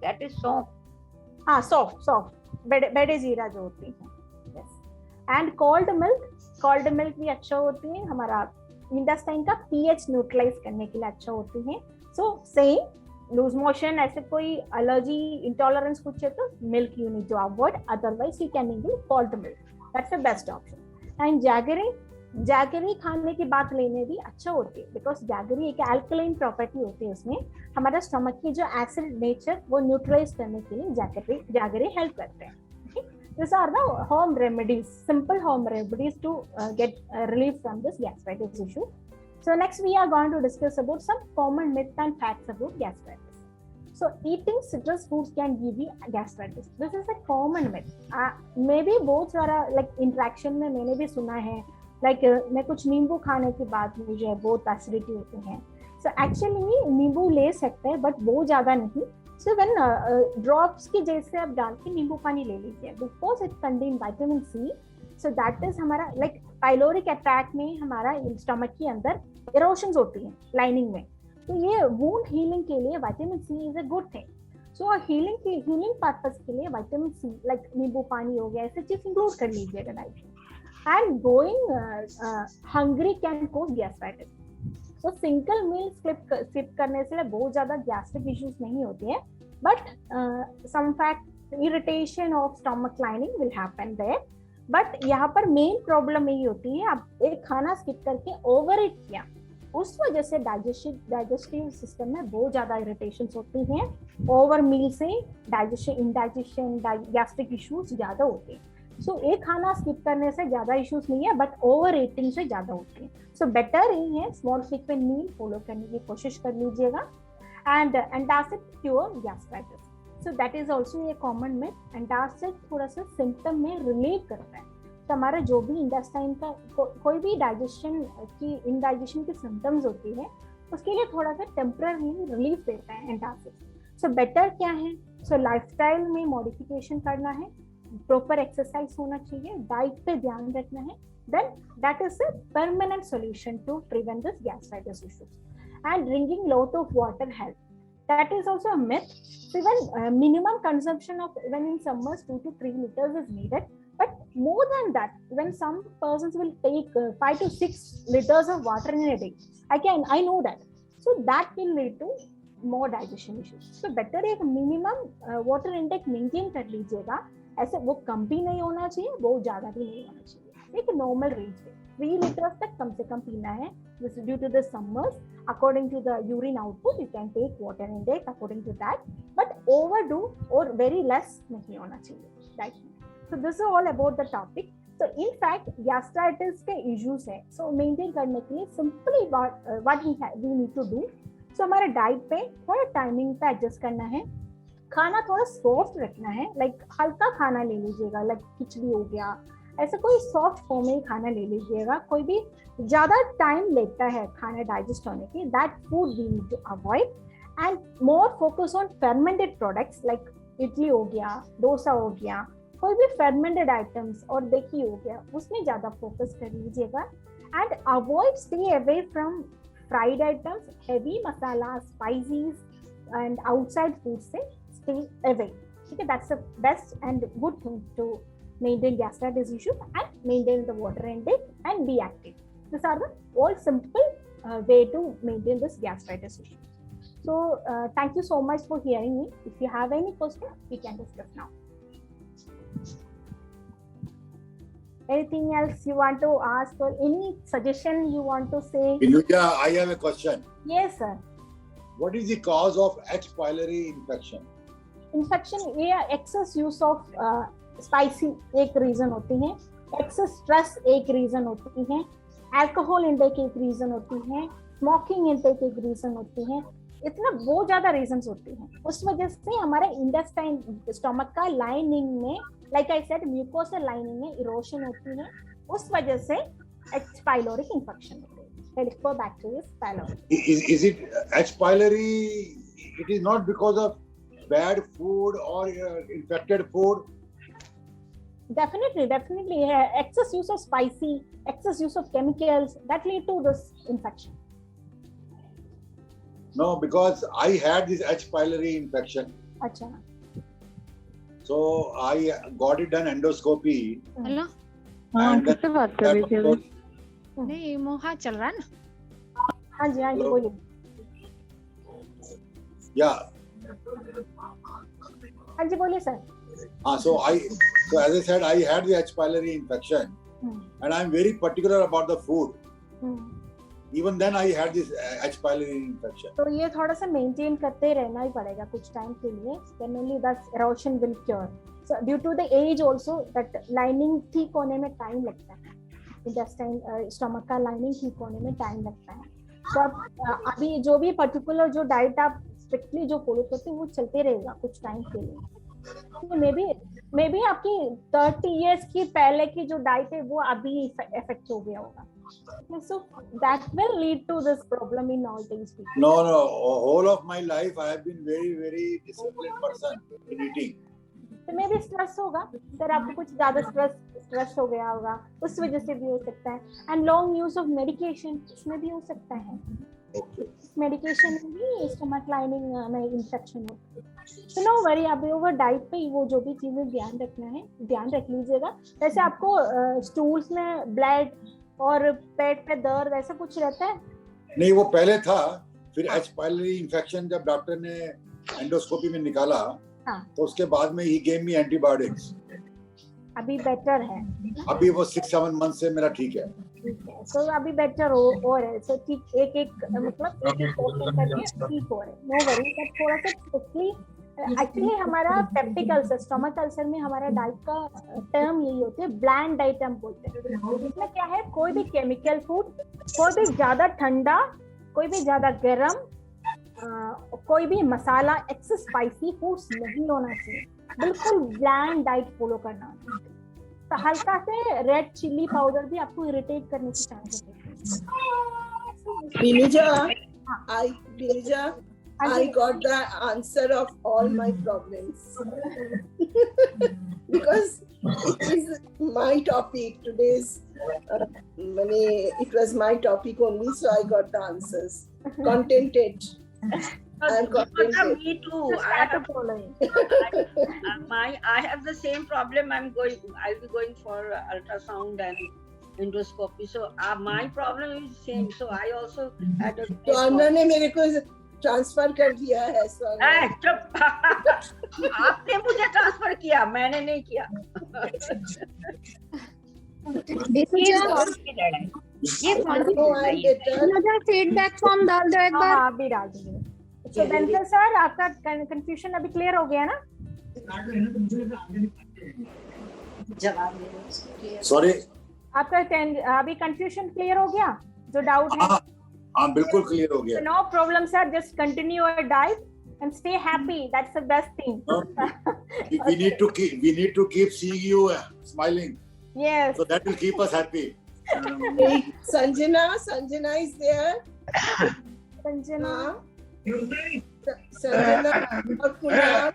Speaker 2: that is soft,
Speaker 1: हाँ सॉफ्ट बड़े जीरा जो होती है, यस। एंड कोल्ड मिल्क भी अच्छा होती है, हमारा इंटेस्टाइन का पीएच न्यूट्रलाइज करने के लिए अच्छा होती है। सो सेम लूज मोशन, ऐसे कोई एलर्जी इंटॉलरेंस कुछ है तो milk you need to avoid, otherwise you can include cold milk, that's the best option. And jaggery खाने की बात लेने भी अच्छा होती है, बिकॉज जैगरी एक अल्कलाइन प्रॉपर्टी होती है, उसमें हमारा स्टमक की जो एसिड नेचर वो न्यूट्रलाइज करने के लिए जैगरी हेल्प करते हैं। These are the home remedies, simple home remedies to get relief from this gastritis issue. So next we are going to discuss about some common myths and facts about gastritis. So eating citrus fruits can give you gastritis. This is a common myth. Maybe बहुत सारा like interaction में मैंने भी सुना है, like मैं कुछ नींबू खाने के बाद मुझे बहुत एसिडिटी होती है। So actually नींबू ले सकते हैं but बहुत ज़्यादा नहीं। So when drops की जैसे आप डाल के नींबू पानी ले लीजिए, because it contain vitamin C, so that is हमारा like पाइलोरिक अटैक में हमारा स्टमक के अंदर इरोशंस होती हैं लाइनिंग में, तो ये वुंड हीलिंग के लिए vitamin C is a good thing. So healing purpose के लिए विटामिन सी लाइक नींबू पानी हो गया, ऐसे चीज इंक्लूड कर लीजिएगा डाइट में। And going hungry can cause gastritis. So single meal skip करने से बहुत ज्यादा गैस्ट्रिक इश्यूज नहीं होती है, but some fact irritation of stomach lining will happen there. But यहाँ पर मेन प्रॉब्लम यही होती है, आप एक खाना स्किप करके ओवर ईट किया, उस वजह से डाइजेस्टिव सिस्टम में बहुत ज्यादा इरिटेशंस होती हैं। ओवर मील से इंडाइजेशन गैस्ट्रिक इश्यूज ज्यादा होते हैं। सो एक खाना स्किप करने से ज्यादा इश्यूज नहीं है, बट ओवर ईटिंग से ज्यादा होती है। सो बेटर ही है स्मॉल फ्रीक्वेंट मील फॉलो करने की कोशिश कर लीजिएगा। And antacid cure gastritis, so that is also a common myth. Antacid थोड़ा सा सिम्टम में रिलीव करता है, हमारा जो भी इंटेस्टाइन का कोई भी डाइजेशन की इनडाइजेशन की सिम्टम्स होती है उसके लिए थोड़ा सा टेम्पररी रिलीफ देता है एंटासिड। सो बेटर क्या है, सो लाइफस्टाइल में मॉडिफिकेशन करना है, प्रॉपर एक्सरसाइज होना चाहिए, डाइट पे ध्यान रखना है, then that is a permanent solution to prevent this gastritis issues. And drinking lot of water help, that is also a myth. So even minimum consumption of even in summers 2 to 3 liters is needed, but more than that, when some persons will take 5 to 6 liters of water in a day, I know that, so that will lead to more digestion issues. So better एक minimum water intake maintain कर लीजिएगा, ऐसे वो कम भी नहीं होना चाहिए, बहुत ज्यादा भी नहीं होना चाहिए, एक नॉर्मल रेंज पे 3 लीटर्स तक कम से कम पीना है. This is due to the summers. According to the urine output, you can take water intake according to that, but overdo or very less नहीं होना चाहिए डाइट में. So this is all about the topic. So in fact, gastritis के issues है, so maintain करने के लिए simply what we need to do. So हमारे डाइट पे थोड़ा टाइमिंग पे एडजस्ट करना है, खाना थोड़ा सॉफ्ट रखना है, लाइक हल्का खाना ले लीजिएगा, लाइक खिचड़ी हो गया, ऐसा कोई सॉफ्ट फॉर्म में खाना ले लीजिएगा. कोई भी ज्यादा टाइम लेता है खाना डाइजेस्ट होने की, that food we need to avoid and more focus on fermented products like idli हो गया, डोसा हो गया, कोई भी फर्मेंटेड आइटम्स और देखी हो गया, उसमें ज्यादा फोकस कर लीजिएगा. And avoid, stay away from fried items, heavy masala, species and outside food से stay away. Okay, that's the best and good thing to maintain gastritis issue and maintain the water intake and be active. These are the all simple way to maintain this gastritis issue. So thank you so much for hearing me. If you have any question, we can discuss now. Anything else you want to ask or any suggestion you want to say?
Speaker 3: Inuja, I have a question.
Speaker 1: Yes, sir.
Speaker 3: What is the cause of H. pylori infection?
Speaker 1: Infection ये access use of spicy एक reason होती है, access stress एक reason होती है, alcohol intake एक reason होती है, स्मोकिंग इंटेक एक रीजन होती है, इतना बहुत ज्यादा रीजंस होती हैं. उस वजह से हमारे इंटेस्टाइन स्टमक का लाइनिंग में, like I said, mucosal lining में इरोशन होती है, उस वजह से H. pylori इंफेक्शन होती है. हेलिकोबैक्टीरियस pylori.
Speaker 3: Is it H. pylori? It is not because of bad food or infected food?
Speaker 1: Definitely. Excess use of spicy, excess use of chemicals, that lead to this infection.
Speaker 3: No, because I had this H. pylori infection.
Speaker 1: अच्छा.
Speaker 3: So I got it done endoscopy.
Speaker 4: Hello,
Speaker 3: And
Speaker 4: किससे बात कर रही थी अभी?
Speaker 3: was-
Speaker 4: नहीं, मोहा चल रहा है ना.
Speaker 1: हाँ जी
Speaker 3: Hello.
Speaker 1: बोलिए.
Speaker 3: Yeah.
Speaker 1: हाँ जी बोलिए sir.
Speaker 3: So as I said, I had the H. pylori infection, and I'm very particular about the food. Even then, I had this H. pylori infection.
Speaker 1: तो ये थोड़ा सा मेंटेन करते रहना ही पड़ेगा कुछ टाइम के लिए. Then only that erosion will cure. So due to the age also, that lining ठीक होने में टाइम लगता है. Intestine, stomach का lining ठीक होने में टाइम लगता है. तो अभी जो भी पर्टिकुलर जो डाइट आप स्ट्रिक्टली जो फॉलो करते हैं वो चलते रहेगा कुछ टाइम के लिए. तो मे बी आपकी 30 इयर्स की पहले की जो डाइट है वो अभी इफेक्ट हो गया होगा. So that will lead to this problem in all these people.
Speaker 3: No. Whole of my life, I have been very, very disciplined person in eating.
Speaker 1: तो मे भी स्ट्रेस होगा सर, आपको कुछ ज्यादा स्ट्रेस हो गया होगा, उस वजह से भी हो सकता है. And long use of medication, इसमें भी हो सकता है. मेडिकेशन में भी स्टमक लाइनिंग में इंफेक्शन होती है. तो नो वरी, अभी ओवर डाइट पे वो जो भी चीजें ध्यान रखना है ध्यान रख लीजिएगा. जैसे आपको स्टूल्स में ब्लड और पेट पे दर्द ऐसा कुछ रहता है?
Speaker 3: नहीं, वो पहले था. फिर H. pylori infection जब डॉक्टर ने एंडोस्कोपी में निकाला, तो उसके बाद में ही गेव मी एंटीबायोटिक्स.
Speaker 1: अभी बेटर है.
Speaker 3: अभी वो 6-7 मंथ से मेरा ठीक है.
Speaker 1: तो अभी बेटर हो रहा है. सो ठीक एक मतलब ठीक हो रहा है. No worry. बट थोड़ा सा क्विकली, एक्चुअली हमारा पेप्टिक अल्सर, स्टमक अल्सर में हमारा डाइट का टर्म यही होती है, ब्लैंड डाइट हम बोलते हैं. इसमें क्या है, कोई भी केमिकल फूड, कोई भी ज्यादा ठंडा, कोई भी ज्यादा गर्म, कोई भी मसाला, एक्सेस स्पाइसी फूड्स नहीं होना चाहिए. बिल्कुल ब्लैंड डाइट फॉलो करना. हल्का से रेड चिल्ली पाउडर भी आपको इरिटेट करने की चांसेस है।
Speaker 2: Binuja, I got the answer of all my problems. Because it is my topic today's. It was my topic only, so I got the answers. Contented. I'm contented.
Speaker 5: Me too. I have the same problem. I'll be going for ultrasound and endoscopy. So my problem is same. So I also had a.
Speaker 2: तो अन्ना ने मेरे को transfer कर दिया है
Speaker 5: चुप आपने मुझे ट्रांसफर किया, मैंने नहीं किया।
Speaker 4: ये फीडबैक फॉर्म डाल दो एक बार।
Speaker 1: अभी डाल देंगे। तो बेंसर सर, आपका कंफ्यूजन अभी क्लियर हो गया ना?
Speaker 3: सॉरी,
Speaker 1: आपका अभी कंफ्यूजन क्लियर हो गया? जो डाउट है
Speaker 3: हाँ बिल्कुल क्लियर हो गया।
Speaker 1: No problem sir, just continue your diet and stay happy. That's the best thing.
Speaker 3: We need to keep seeing you smiling.
Speaker 1: Yes.
Speaker 3: So that will keep us happy.
Speaker 2: Sanjana is there.
Speaker 1: Sanjana
Speaker 2: और कुणाल,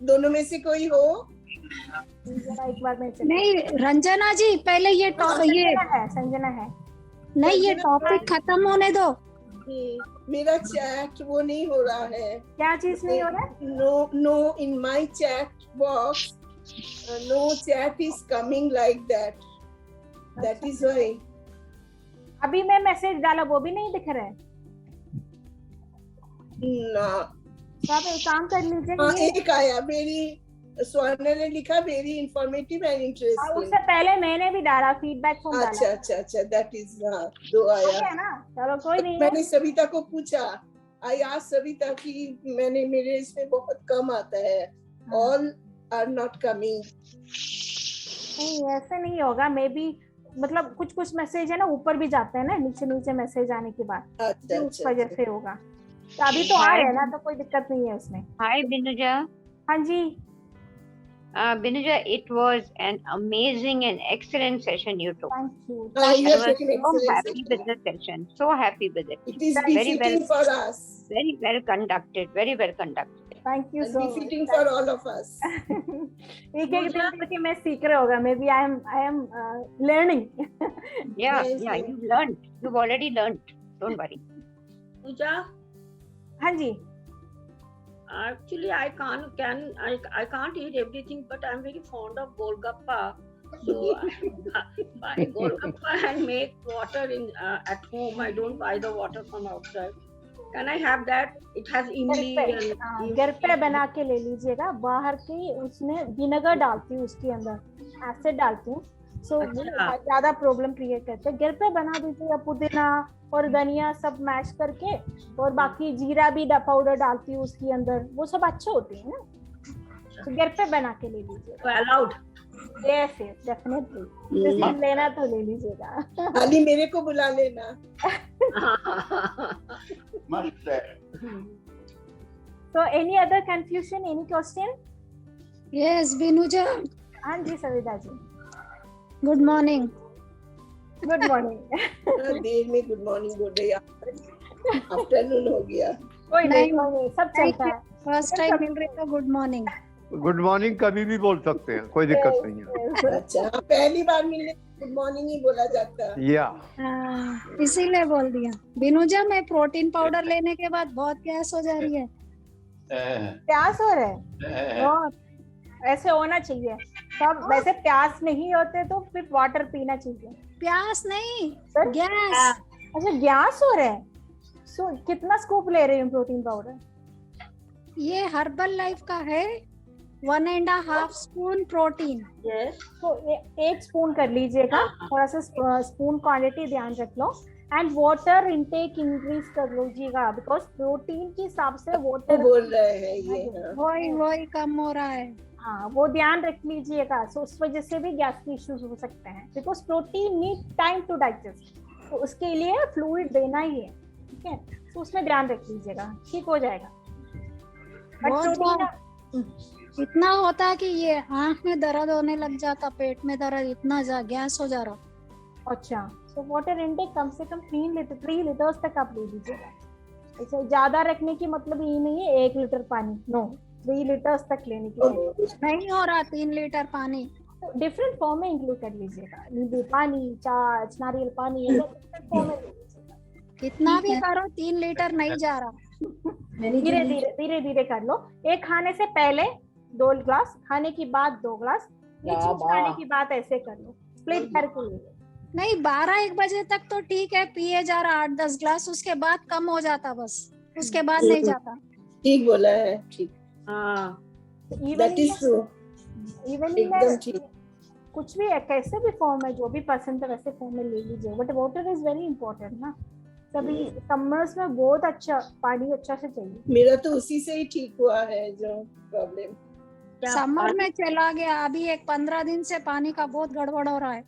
Speaker 2: दोनों में से कोई हो?
Speaker 1: एक बार में
Speaker 4: नहीं रंजना जी, पहले ये
Speaker 1: संजना है।
Speaker 4: नहीं, ये टॉपिक खत्म होने दो।
Speaker 2: मेरा चैट वो नहीं हो रहा है।
Speaker 1: क्या चीज नहीं हो रहा है?
Speaker 2: No, in my chat box, no chat is coming like that. That is why.
Speaker 1: अभी मैं मैसेज डाला वो भी नहीं दिख रहा है
Speaker 2: ना।
Speaker 1: तो आप एक काम कर लीजिए।
Speaker 2: एक आया, मेरी स्वर्ण ने लिखा वेरी इंफॉर्मेटिव एंड इंटरेस्टिंग।
Speaker 1: उससे पहले मैंने भी डाला फीडबैक फॉर्म डाला।
Speaker 2: अच्छा, दैट इज दो आया
Speaker 1: है ना? चलो कोई नहीं।
Speaker 2: मैंने सविता को पूछा, आई आस्क्ड सविता कि मेरे इसमें बहुत कम आता है, ऑल आर नॉट कमिंग।
Speaker 1: नहीं ऐसे नहीं होगा, मे बी मतलब कुछ मैसेज है ना ऊपर भी जाते हैं ना, नीचे मैसेज आने के बाद।
Speaker 2: अच्छा,
Speaker 1: उस वजह से होगा। तो अभी तो आ रहे हैं ना, तो कोई दिक्कत नहीं है उसमें।
Speaker 6: Hi Binuja.
Speaker 1: हाँ जी।
Speaker 6: Binuja, it was an amazing and excellent session you took.
Speaker 1: Thank you.
Speaker 6: I was so happy with the session. So happy with it.
Speaker 2: It is befitting for us.
Speaker 6: Very well conducted. Very well conducted.
Speaker 1: Thank you so much.
Speaker 2: Befitting for all of us.
Speaker 1: एक दिन करके मैं सीख रहा होगा। Maybe I am learning.
Speaker 6: Yeah, you've learned. You've already learned. Don't worry.
Speaker 5: पूजा,
Speaker 1: हाँ जी।
Speaker 5: Actually, I can't eat everything, but I'm very fond of golgappa. So I buy golgappa and make water at home. I don't buy the water from outside. Can I have that? It has imli and
Speaker 1: घर पे बना के ले लीजिएगा। बाहर की उसमें vinegar डालती हूँ, उसके अंदर एसिड डालती हूँ, सो ज्यादा प्रॉब्लम क्रिएट करते हैं। घर पे बना दीजिएगा, पुदीना और धनिया सब मैश करके, और बाकी जीरा भी पाउडर डालती हूँ उसके अंदर, वो सब अच्छे होते हैं ना। तो घर पे बना के ले लीजिएगा।
Speaker 5: allowed.
Speaker 1: Yes, definitely. लेना तो ले लीजिएगा।
Speaker 2: खाली मेरे को बुला लेना।
Speaker 1: So any other confusion, any question?
Speaker 4: Yes, Binuja.
Speaker 1: हाँ जी Savita ji.
Speaker 4: Good morning.
Speaker 1: Good morning.
Speaker 2: देर में गुड मॉर्निंग बोल रही, आफ्टरनून हो गया।
Speaker 1: कोई नहीं, सब चलता है।
Speaker 4: फर्स्ट टाइम मिल रही तो गुड मॉर्निंग।
Speaker 7: गुड मॉर्निंग कभी भी बोल सकते हैं, कोई दिक्कत नहीं है।
Speaker 2: अच्छा, पहली बार मिलने गुड मॉर्निंग ही बोला जाता है।
Speaker 7: या
Speaker 4: इसीलिए बोल दिया। बिनुजा, मैं प्रोटीन पाउडर लेने के बाद बहुत गैस हो जा रही है।
Speaker 1: प्यास हो रहा है? बहुत ऐसे होना चाहिए। सब वैसे प्यास नहीं होते तो फिर वाटर पीना चाहिए।
Speaker 4: प्यास नहीं, गैस।
Speaker 1: अच्छा, गैस हो रहा है। सो कितना स्कूप ले रही हूँ प्रोटीन पाउडर?
Speaker 4: ये हर्बल लाइफ का है, 1.5 स्पून प्रोटीन।
Speaker 1: तो 1 स्पून कर लीजिएगा, थोड़ा सा स्पून क्वांटिटी ध्यान रख लो। एंड वाटर इनटेक इंक्रीज कर लीजिएगा, बिकॉज प्रोटीन के हिसाब से वाटर
Speaker 2: बोल रहे हैं ये।
Speaker 4: वही कम हो रहा है।
Speaker 1: हाँ, वो ध्यान रख लीजिएगा। सो उस वजह से भी गैस के इश्यूज हो सकते हैं, because protein need time to digest, तो उसके लिए फ्लूइड देना ही है। ठीक है, तो उसमें ध्यान रख लीजिएगा, ठीक हो जाएगा। बट
Speaker 4: इतना होता है कि ये आंख में दर्द होने लग जाता, पेट में दर्द, इतना गैस हो जा रहा।
Speaker 1: अच्छा, तो वाटर इनटेक कम से कम 3 लीटर्स तक आप ले लीजिएगा। ऐसे ज्यादा रखने की मतलब ये नहीं है 1 लीटर पानी, नो, 3 लीटर्स तक लेने की।
Speaker 4: नहीं हो रहा 3 लीटर पानी,
Speaker 1: डिफरेंट फॉर्म में इंक्लूड कर लीजिएगा, नींबू पानी, छाछ, नारियल पानी, ऐसे डिफरेंट फॉर्म में ले लीजिएगा।
Speaker 4: कितना भी करो 3 लीटर नहीं जा रहा।
Speaker 1: धीरे धीरे कर लो। एक खाने से पहले 2 ग्लास, खाने के बाद 2 ग्लास, ये चीज खाने की बात ऐसे कर लो, स्प्लिट करके ले लो।
Speaker 4: नहीं 12-1 बजे तक तो ठीक है, पिए जा रहा 8-10 ग्लास, उसके बाद कम हो जाता, बस उसके बाद नहीं जाता।
Speaker 2: ठीक बोला है, ठीक।
Speaker 5: हाँ,
Speaker 2: दैट इज ट्रू,
Speaker 1: इवनिंग
Speaker 2: एकदम
Speaker 1: में
Speaker 2: ठीक।
Speaker 1: कुछ भी कैसे भी फॉर्म है, जो भी पसंद है वैसे फॉर्म में ले लीजिए, but water is very important ना। सभी समर्स में बहुत अच्छा पानी अच्छा से चाहिए।
Speaker 2: मेरा तो उसी से ही ठीक हुआ है जो प्रॉब्लम।
Speaker 4: समर में चला गया, अभी एक 15 दिन से पानी का बहुत गड़बड़ हो रहा है,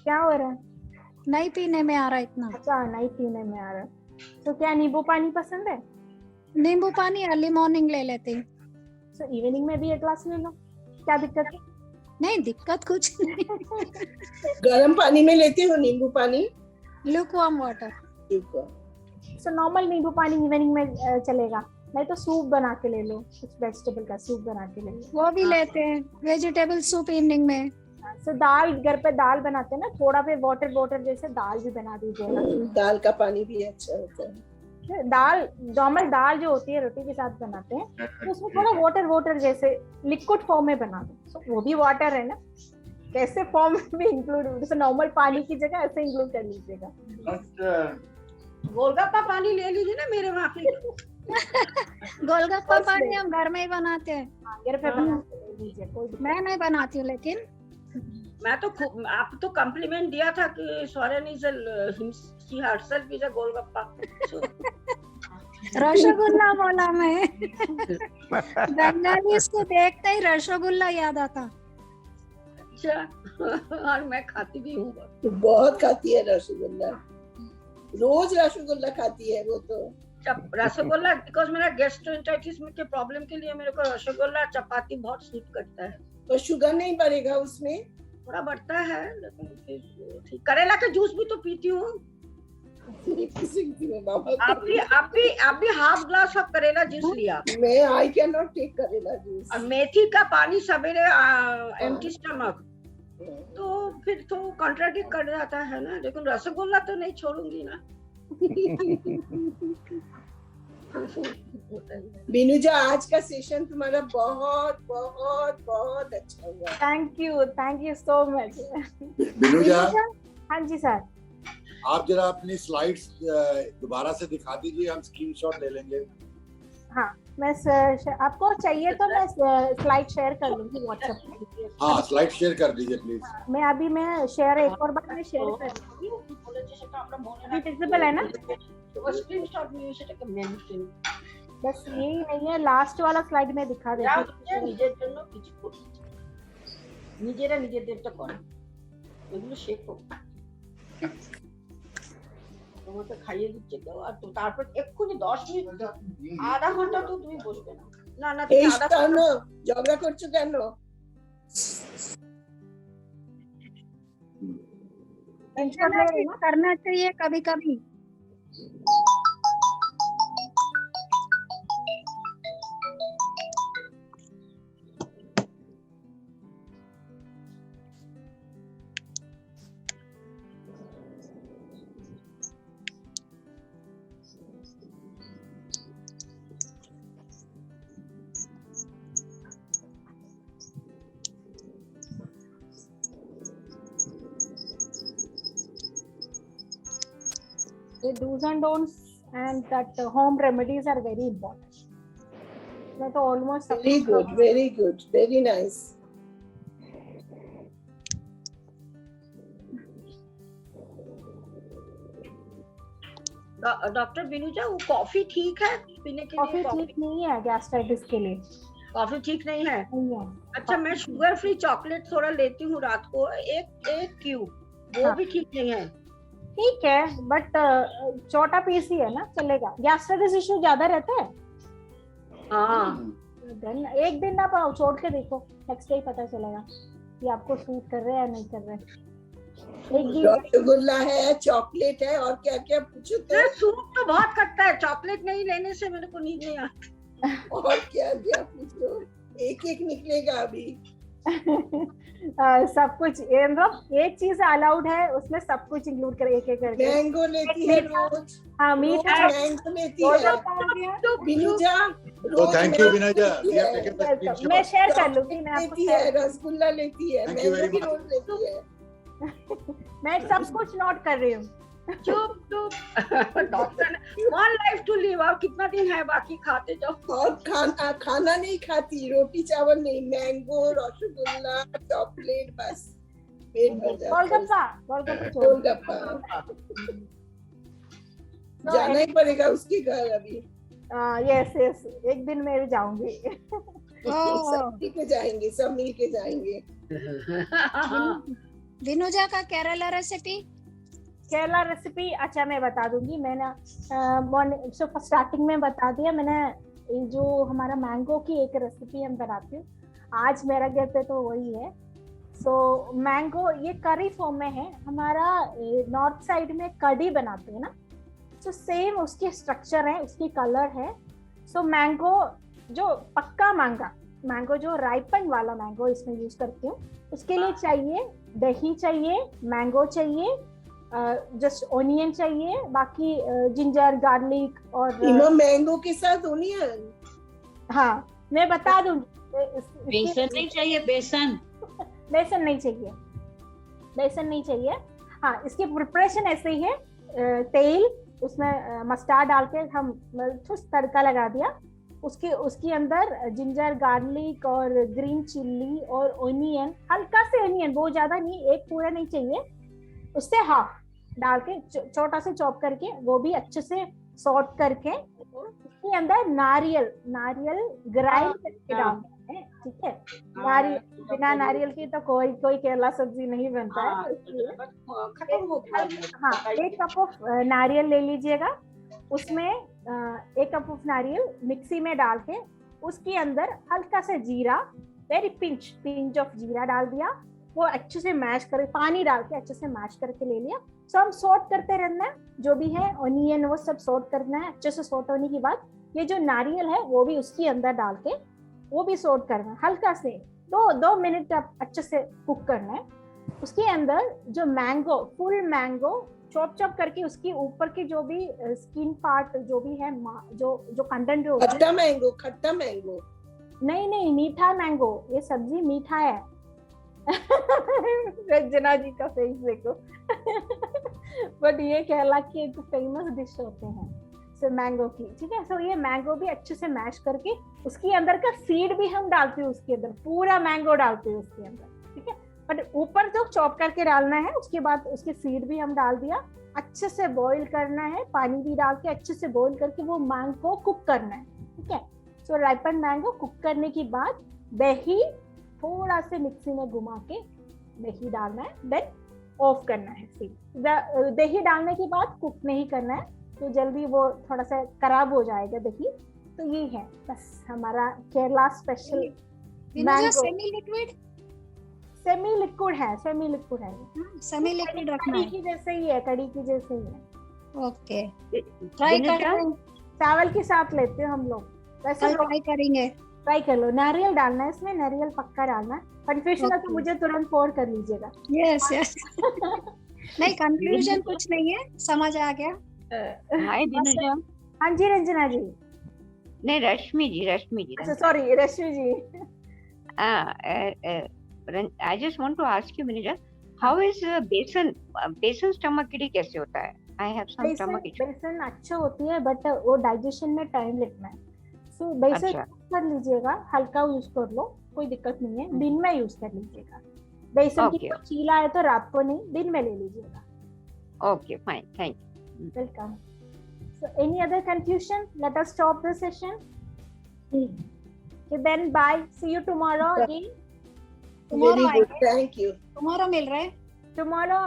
Speaker 1: क्या हो रहा है?
Speaker 4: नहीं पीने में आ रहा इतना।
Speaker 1: अच्छा, नहीं पीने में आ रहा है, तो क्या नींबू पानी पसंद है?
Speaker 4: नींबू पानी अर्ली मॉर्निंग ले लेते हैं।
Speaker 1: तो इवनिंग में भी 1 ग्लास ले लो, क्या दिक्कत है?
Speaker 4: नहीं दिक्कत कुछ नहीं।
Speaker 2: गर्म पानी में लेते हो नींबू पानी?
Speaker 4: Lukewarm water.
Speaker 1: सो नॉर्मल नींबू पानी इवनिंग में चलेगा, नहीं तो सूप बना के ले लो, कुछ वेजिटेबल का सूप बना के ले लो।
Speaker 4: वो भी लेते हैं, वेजिटेबल सूप इवनिंग में।
Speaker 1: सो दाल, घर पे दाल बनाते हैं ना, थोड़ा पे वाटर जैसे दाल भी बना दीजिएगा।
Speaker 2: दाल का पानी भी अच्छा होता है।
Speaker 1: दाल, नॉर्मल दाल जो होती है रोटी के साथ बनाते हैं, तो उसमें थोड़ा वाटर जैसे लिक्विड फॉर्म में बना दो, so, वो भी वाटर है ना, कैसे फॉर्म में इंक्लूड, जैसे नॉर्मल पानी की जगह ऐसे इंक्लूड कर लीजिएगा।
Speaker 5: गोलगप्पा पानी ले लीजिए ना मेरे वहाँ पे।
Speaker 4: गोलगप्पा पानी हम घर में ही बनाते हैं।
Speaker 1: घर पे बना के ले लीजिए, कोई दिक्कत
Speaker 4: मैं नहीं बनाती हूँ, लेकिन
Speaker 5: मैं तो आप तो कॉम्प्लीमेंट दिया था कि Swaran is she herself is a golgappa.
Speaker 4: Rasgulla बोला मैं। बंगाली को देखते ही रसगुल्ला याद आता।
Speaker 5: अच्छा, और मैं खाती भी हूँ,
Speaker 2: बहुत खाती है रसगुल्ला, रोज रसगुल्ला खाती है वो तो।
Speaker 5: रसगुल्ला बिकॉज मेरा गैस्ट्रोएंटेराइटिस के प्रॉब्लम के लिए मेरे को रसगुल्ला चपाती बहुत सूट करता है।
Speaker 2: तो शुगर नहीं बढ़ेगा उसमें?
Speaker 5: थोड़ा बढ़ता है, लेकिन करेला का जूस भी तो पीती हूँ। आप भी हाफ ग्लास ऑफ करेला जूस लिया।
Speaker 2: मैं आई कैन नॉट टेक करेला जूस।
Speaker 5: और मेथी का पानी सवेरे एम्प्टी स्टमक, तो फिर तो कॉन्ट्राडिक्ट कर जाता है ना, लेकिन रसगुल्ला तो नहीं छोड़ूंगी ना।
Speaker 2: बिनुजा, आज का सेशन तुम्हारा बहुत बहुत बहुत अच्छा हुआ।
Speaker 1: Thank you so much
Speaker 3: Binuja.
Speaker 1: हाँ जी सर।
Speaker 3: आप जरा अपनी स्लाइड्स दोबारा से दिखा दीजिए, हम स्क्रीनशॉट ले लेंगे।
Speaker 1: हाँ, मैं आपको चाहिए तो मैं स्लाइड शेयर कर लूंगी व्हाट्सएप पे।
Speaker 3: हाँ, स्लाइड शेयर कर दीजिए प्लीज।
Speaker 1: मैं शेयर एक और बार में शेयर कर दूंगी, विजिबल है ना?
Speaker 5: स्क्रीनशॉट में সেটা মেনু ছিল।
Speaker 1: बस यही नहीं है, लास्ट वाला स्लाइड में दिखा देती हूँ।
Speaker 5: নিজের জন্য কিছু করো, নিজেরা নিজেদেরটা করো, এগুলো শেখো। তোমাকে খাইয়ে দিচ্ছে কেউ, আর তো তারপর এক্ষুনি 10 মিনিট আধা ঘন্টা তো তুমি বসবে না। না না, তুমি আধা ঘন্টা
Speaker 2: ঝগড়া করছো কেন?
Speaker 4: करना चाहिए कभी कभी।
Speaker 1: The do's and don'ts and that home remedies are very important. That almost
Speaker 2: Very good, very good, very nice.
Speaker 5: Doctor Binuja, वो कॉफी ठीक है पीने के लिए?
Speaker 1: कॉफी ठीक नहीं है गैस्ट्राइटिस के लिए।
Speaker 5: कॉफी ठीक नहीं है?
Speaker 1: नहीं है।
Speaker 5: अच्छा, मैं शुगर फ्री चॉकलेट थोड़ा लेती हूँ रात को, एक क्यूब, वो भी ठीक नहीं है?
Speaker 1: ठीक है, बट छोटा पीस ही है ना, चलेगा। गैस्ट्राइटिस इश्यू ज्यादा रहता है?
Speaker 5: हाँ,
Speaker 1: देन एक दिन आप छोड़ के देखो, नेक्स्ट डे ही पता चलेगा कि आपको सूट कर रहे हैं या नहीं कर रहे हैं। एक दिन
Speaker 2: रसगुल्ला है, चॉकलेट है, और क्या क्या पूछो तो।
Speaker 5: सूप तो बहुत खट्टा है, चॉकलेट नहीं लेने से मेरे को नींद नहीं आती।
Speaker 2: और क्या क्या पूछो, एक एक निकलेगा अभी।
Speaker 1: सब कुछ एक चीज अलाउड है, उसमें सब कुछ इंक्लूड कर एक एक करके।
Speaker 2: मैंगो लेती है रोज।
Speaker 1: हाँ, मीठा
Speaker 2: मैंगो लेती है बिनुजा।
Speaker 3: Oh, thank you, Binaja. We have taken the
Speaker 1: मैं
Speaker 3: screenshot.
Speaker 1: शेयर कर लूंगी, मैं आपको
Speaker 2: लेती है, रसगुल्ला लेती है,
Speaker 3: Thank you very
Speaker 2: मैंगो भी
Speaker 3: much.
Speaker 2: रोज लेती है।
Speaker 1: मैं सब कुछ नोट कर रही हूँ।
Speaker 5: चुप डॉक्टर ने वन लाइफ टू लिव, और कितना दिन है बाकी, खाते जाओ।
Speaker 2: और खाना नहीं खाती, रोटी चावल नहीं, मैंगो, रसगुल्ला, चॉकलेट, बस पेट भर जाता है।
Speaker 1: गोलगप्पा
Speaker 2: गोलगप्पा जाना ही पड़ेगा उसके घर अभी।
Speaker 1: यस एक दिन मैं भी जाऊंगी।
Speaker 2: सब मिल के जाएंगे, सब मिल के जाएंगे।
Speaker 4: दिनुजा का केरला रेसिपी।
Speaker 1: केरला रेसिपी अच्छा मैं बता दूंगी। मैंने स्टार्टिंग में बता दिया मैंने, जो हमारा मैंगो की एक रेसिपी हम बनाती हूँ आज मेरा घर पे, तो वही है। सो मैंगो ये करी फॉर्म में है, हमारा नॉर्थ साइड में कड़ी बनाते हैं ना, तो सेम उसकी स्ट्रक्चर है, उसकी कलर है। सो मैंगो जो पक्का मैंगो जो राइपन वाला मैंगो इसमें यूज करती हूँ, उसके लिए चाहिए दही चाहिए, मैंगो चाहिए, जस्ट ओनियन चाहिए, बाकी जिंजर गार्लिक और
Speaker 2: मैंगो के साथ ओनियन।
Speaker 1: हाँ मैं बता दूंगी।
Speaker 8: बेसन नहीं चाहिए, बेसन
Speaker 1: नहीं चाहिए। हाँ, इसकी प्रिपरेशन ऐसे ही है, तेल उसमें मस्टर्ड डाल के हम तड़का लगा दिया, उसके अंदर जिंजर गार्लिक और ग्रीन चिल्ली और ओनियन, हल्का से ओनियन, बहुत ज्यादा नहीं, एक पूरा नहीं चाहिए, उससे हाफ डाल के छोटा से चॉप करके वो भी अच्छे से सॉर्ट करके, उसके अंदर नारियल ग्राइंड करके डालना है। ठीक है, नारियल बिना नारियल की तो कोई केरला सब्जी नहीं बनता है। हाँ, 1 कप ऑफ नारियल ले लीजिएगा, उसमें 1 कप ऑफ नारियल मिक्सी में डाल के उसके अंदर हल्का सा जीरा, वेरी पिंच ऑफ जीरा डाल दिया, वो अच्छे से मैश कर, पानी डाल के अच्छे से मैश करके ले लिया। सो हम सॉर्ट करते रहना है, जो भी है ओनियन वो सब सॉर्ट करना है। अच्छे से सॉर्ट होने के बाद ये जो नारियल है वो भी उसके अंदर डाल के वो भी सॉर्ट करना है, हल्का से 2 मिनट आप अच्छे से कुक करना है। उसके अंदर जो मैंगो, फुल मैंगो चॉप करके, उसके ऊपर की जो भी स्किन पार्ट जो भी है, जो कंटेंट जो
Speaker 2: खट्टा मैंगो
Speaker 1: नहीं, मीठा मैंगो, ये सब्जी मीठा है। रंजना जी का फेस देखो। बट ये केरला की एक फेमस डिश होते हैं सो मैंगो की। ठीक है, सो ये मैंगो भी अच्छे से मैश करके उसके अंदर का सीड भी हम डालते हैं, उसके अंदर पूरा मैंगो डालते हैं उसके अंदर। ठीक है, बट ऊपर जो चॉप करके डालना है, उसके बाद उसके सीड भी हम डाल दिया, अच्छे से बॉईल करना है, पानी भी डाल के अच्छे से बॉईल करके वो मैंगो कुक करना है। ठीक है, सो राइपन मैंगो कुक करने के बाद दही थोड़ा से मिक्सी में घुमा के दही डालना है, देन ऑफ करना है। दही डालने के बाद कुक नहीं करना है, तो जल्दी वो थोड़ा सा खराब हो जाएगा दही। तो ये है बस हमारा Kerala special mango. Semi liquid है, सेमी लिक्विड रखना है, कड़ी की जैसे ही है।
Speaker 4: ओके, ट्राई करो।
Speaker 1: चावल के साथ लेते हैं हम लोग, वैसे
Speaker 4: ट्राई करेंगे।
Speaker 1: ट्राई कर लो। नारियल डालना है इसमें, नारियल पक्का डालना है। कंफ्यूजन है तो मुझे तुरंत फोन कर लीजिएगा।
Speaker 4: यस नहीं, कंफ्यूजन कुछ नहीं है, समझ आ गया।
Speaker 6: हाय दिनुजा।
Speaker 1: हाँ जी रंजना जी।
Speaker 6: नहीं, रश्मि जी।
Speaker 1: अच्छा sorry, Rashmi ji.
Speaker 6: I just want to ask you, Dinuja, how is बेसन स्टमक के लिए कैसे होता है? I have some stomach issue.
Speaker 1: बेसन अच्छा होती है, बट वो डाइजेशन में टाइम लगता है। सो बेसन कर लीजिएगा, हल्का यूज कर लो, कोई दिक्कत नहीं है। दिन में यूज कर लीजिएगा। बेसन की चीला है तो रात को नहीं, दिन में ले लीजिएगा।
Speaker 6: Okay, fine, thank you.
Speaker 1: Welcome. So any other confusion? Let us stop the session. Okay, then bye. See you tomorrow again.
Speaker 2: Very good, thank you.
Speaker 4: tomorrow मिल रहे हैं?
Speaker 1: Tomorrow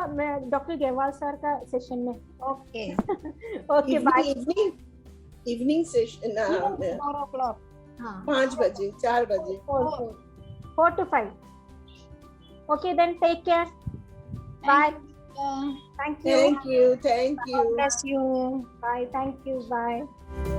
Speaker 1: डॉक्टर गेवाल सर का सेशन में।
Speaker 4: Okay.
Speaker 1: Okay, bye.
Speaker 2: Evening session.
Speaker 4: 4 o'clock.
Speaker 1: हाँ
Speaker 2: 5 बजे 4 बजे
Speaker 1: 4 to 5. Okay, then take care. Bye. Thank you.
Speaker 2: Thank you.
Speaker 4: Bless you.
Speaker 1: Bye. Thank you. Bye.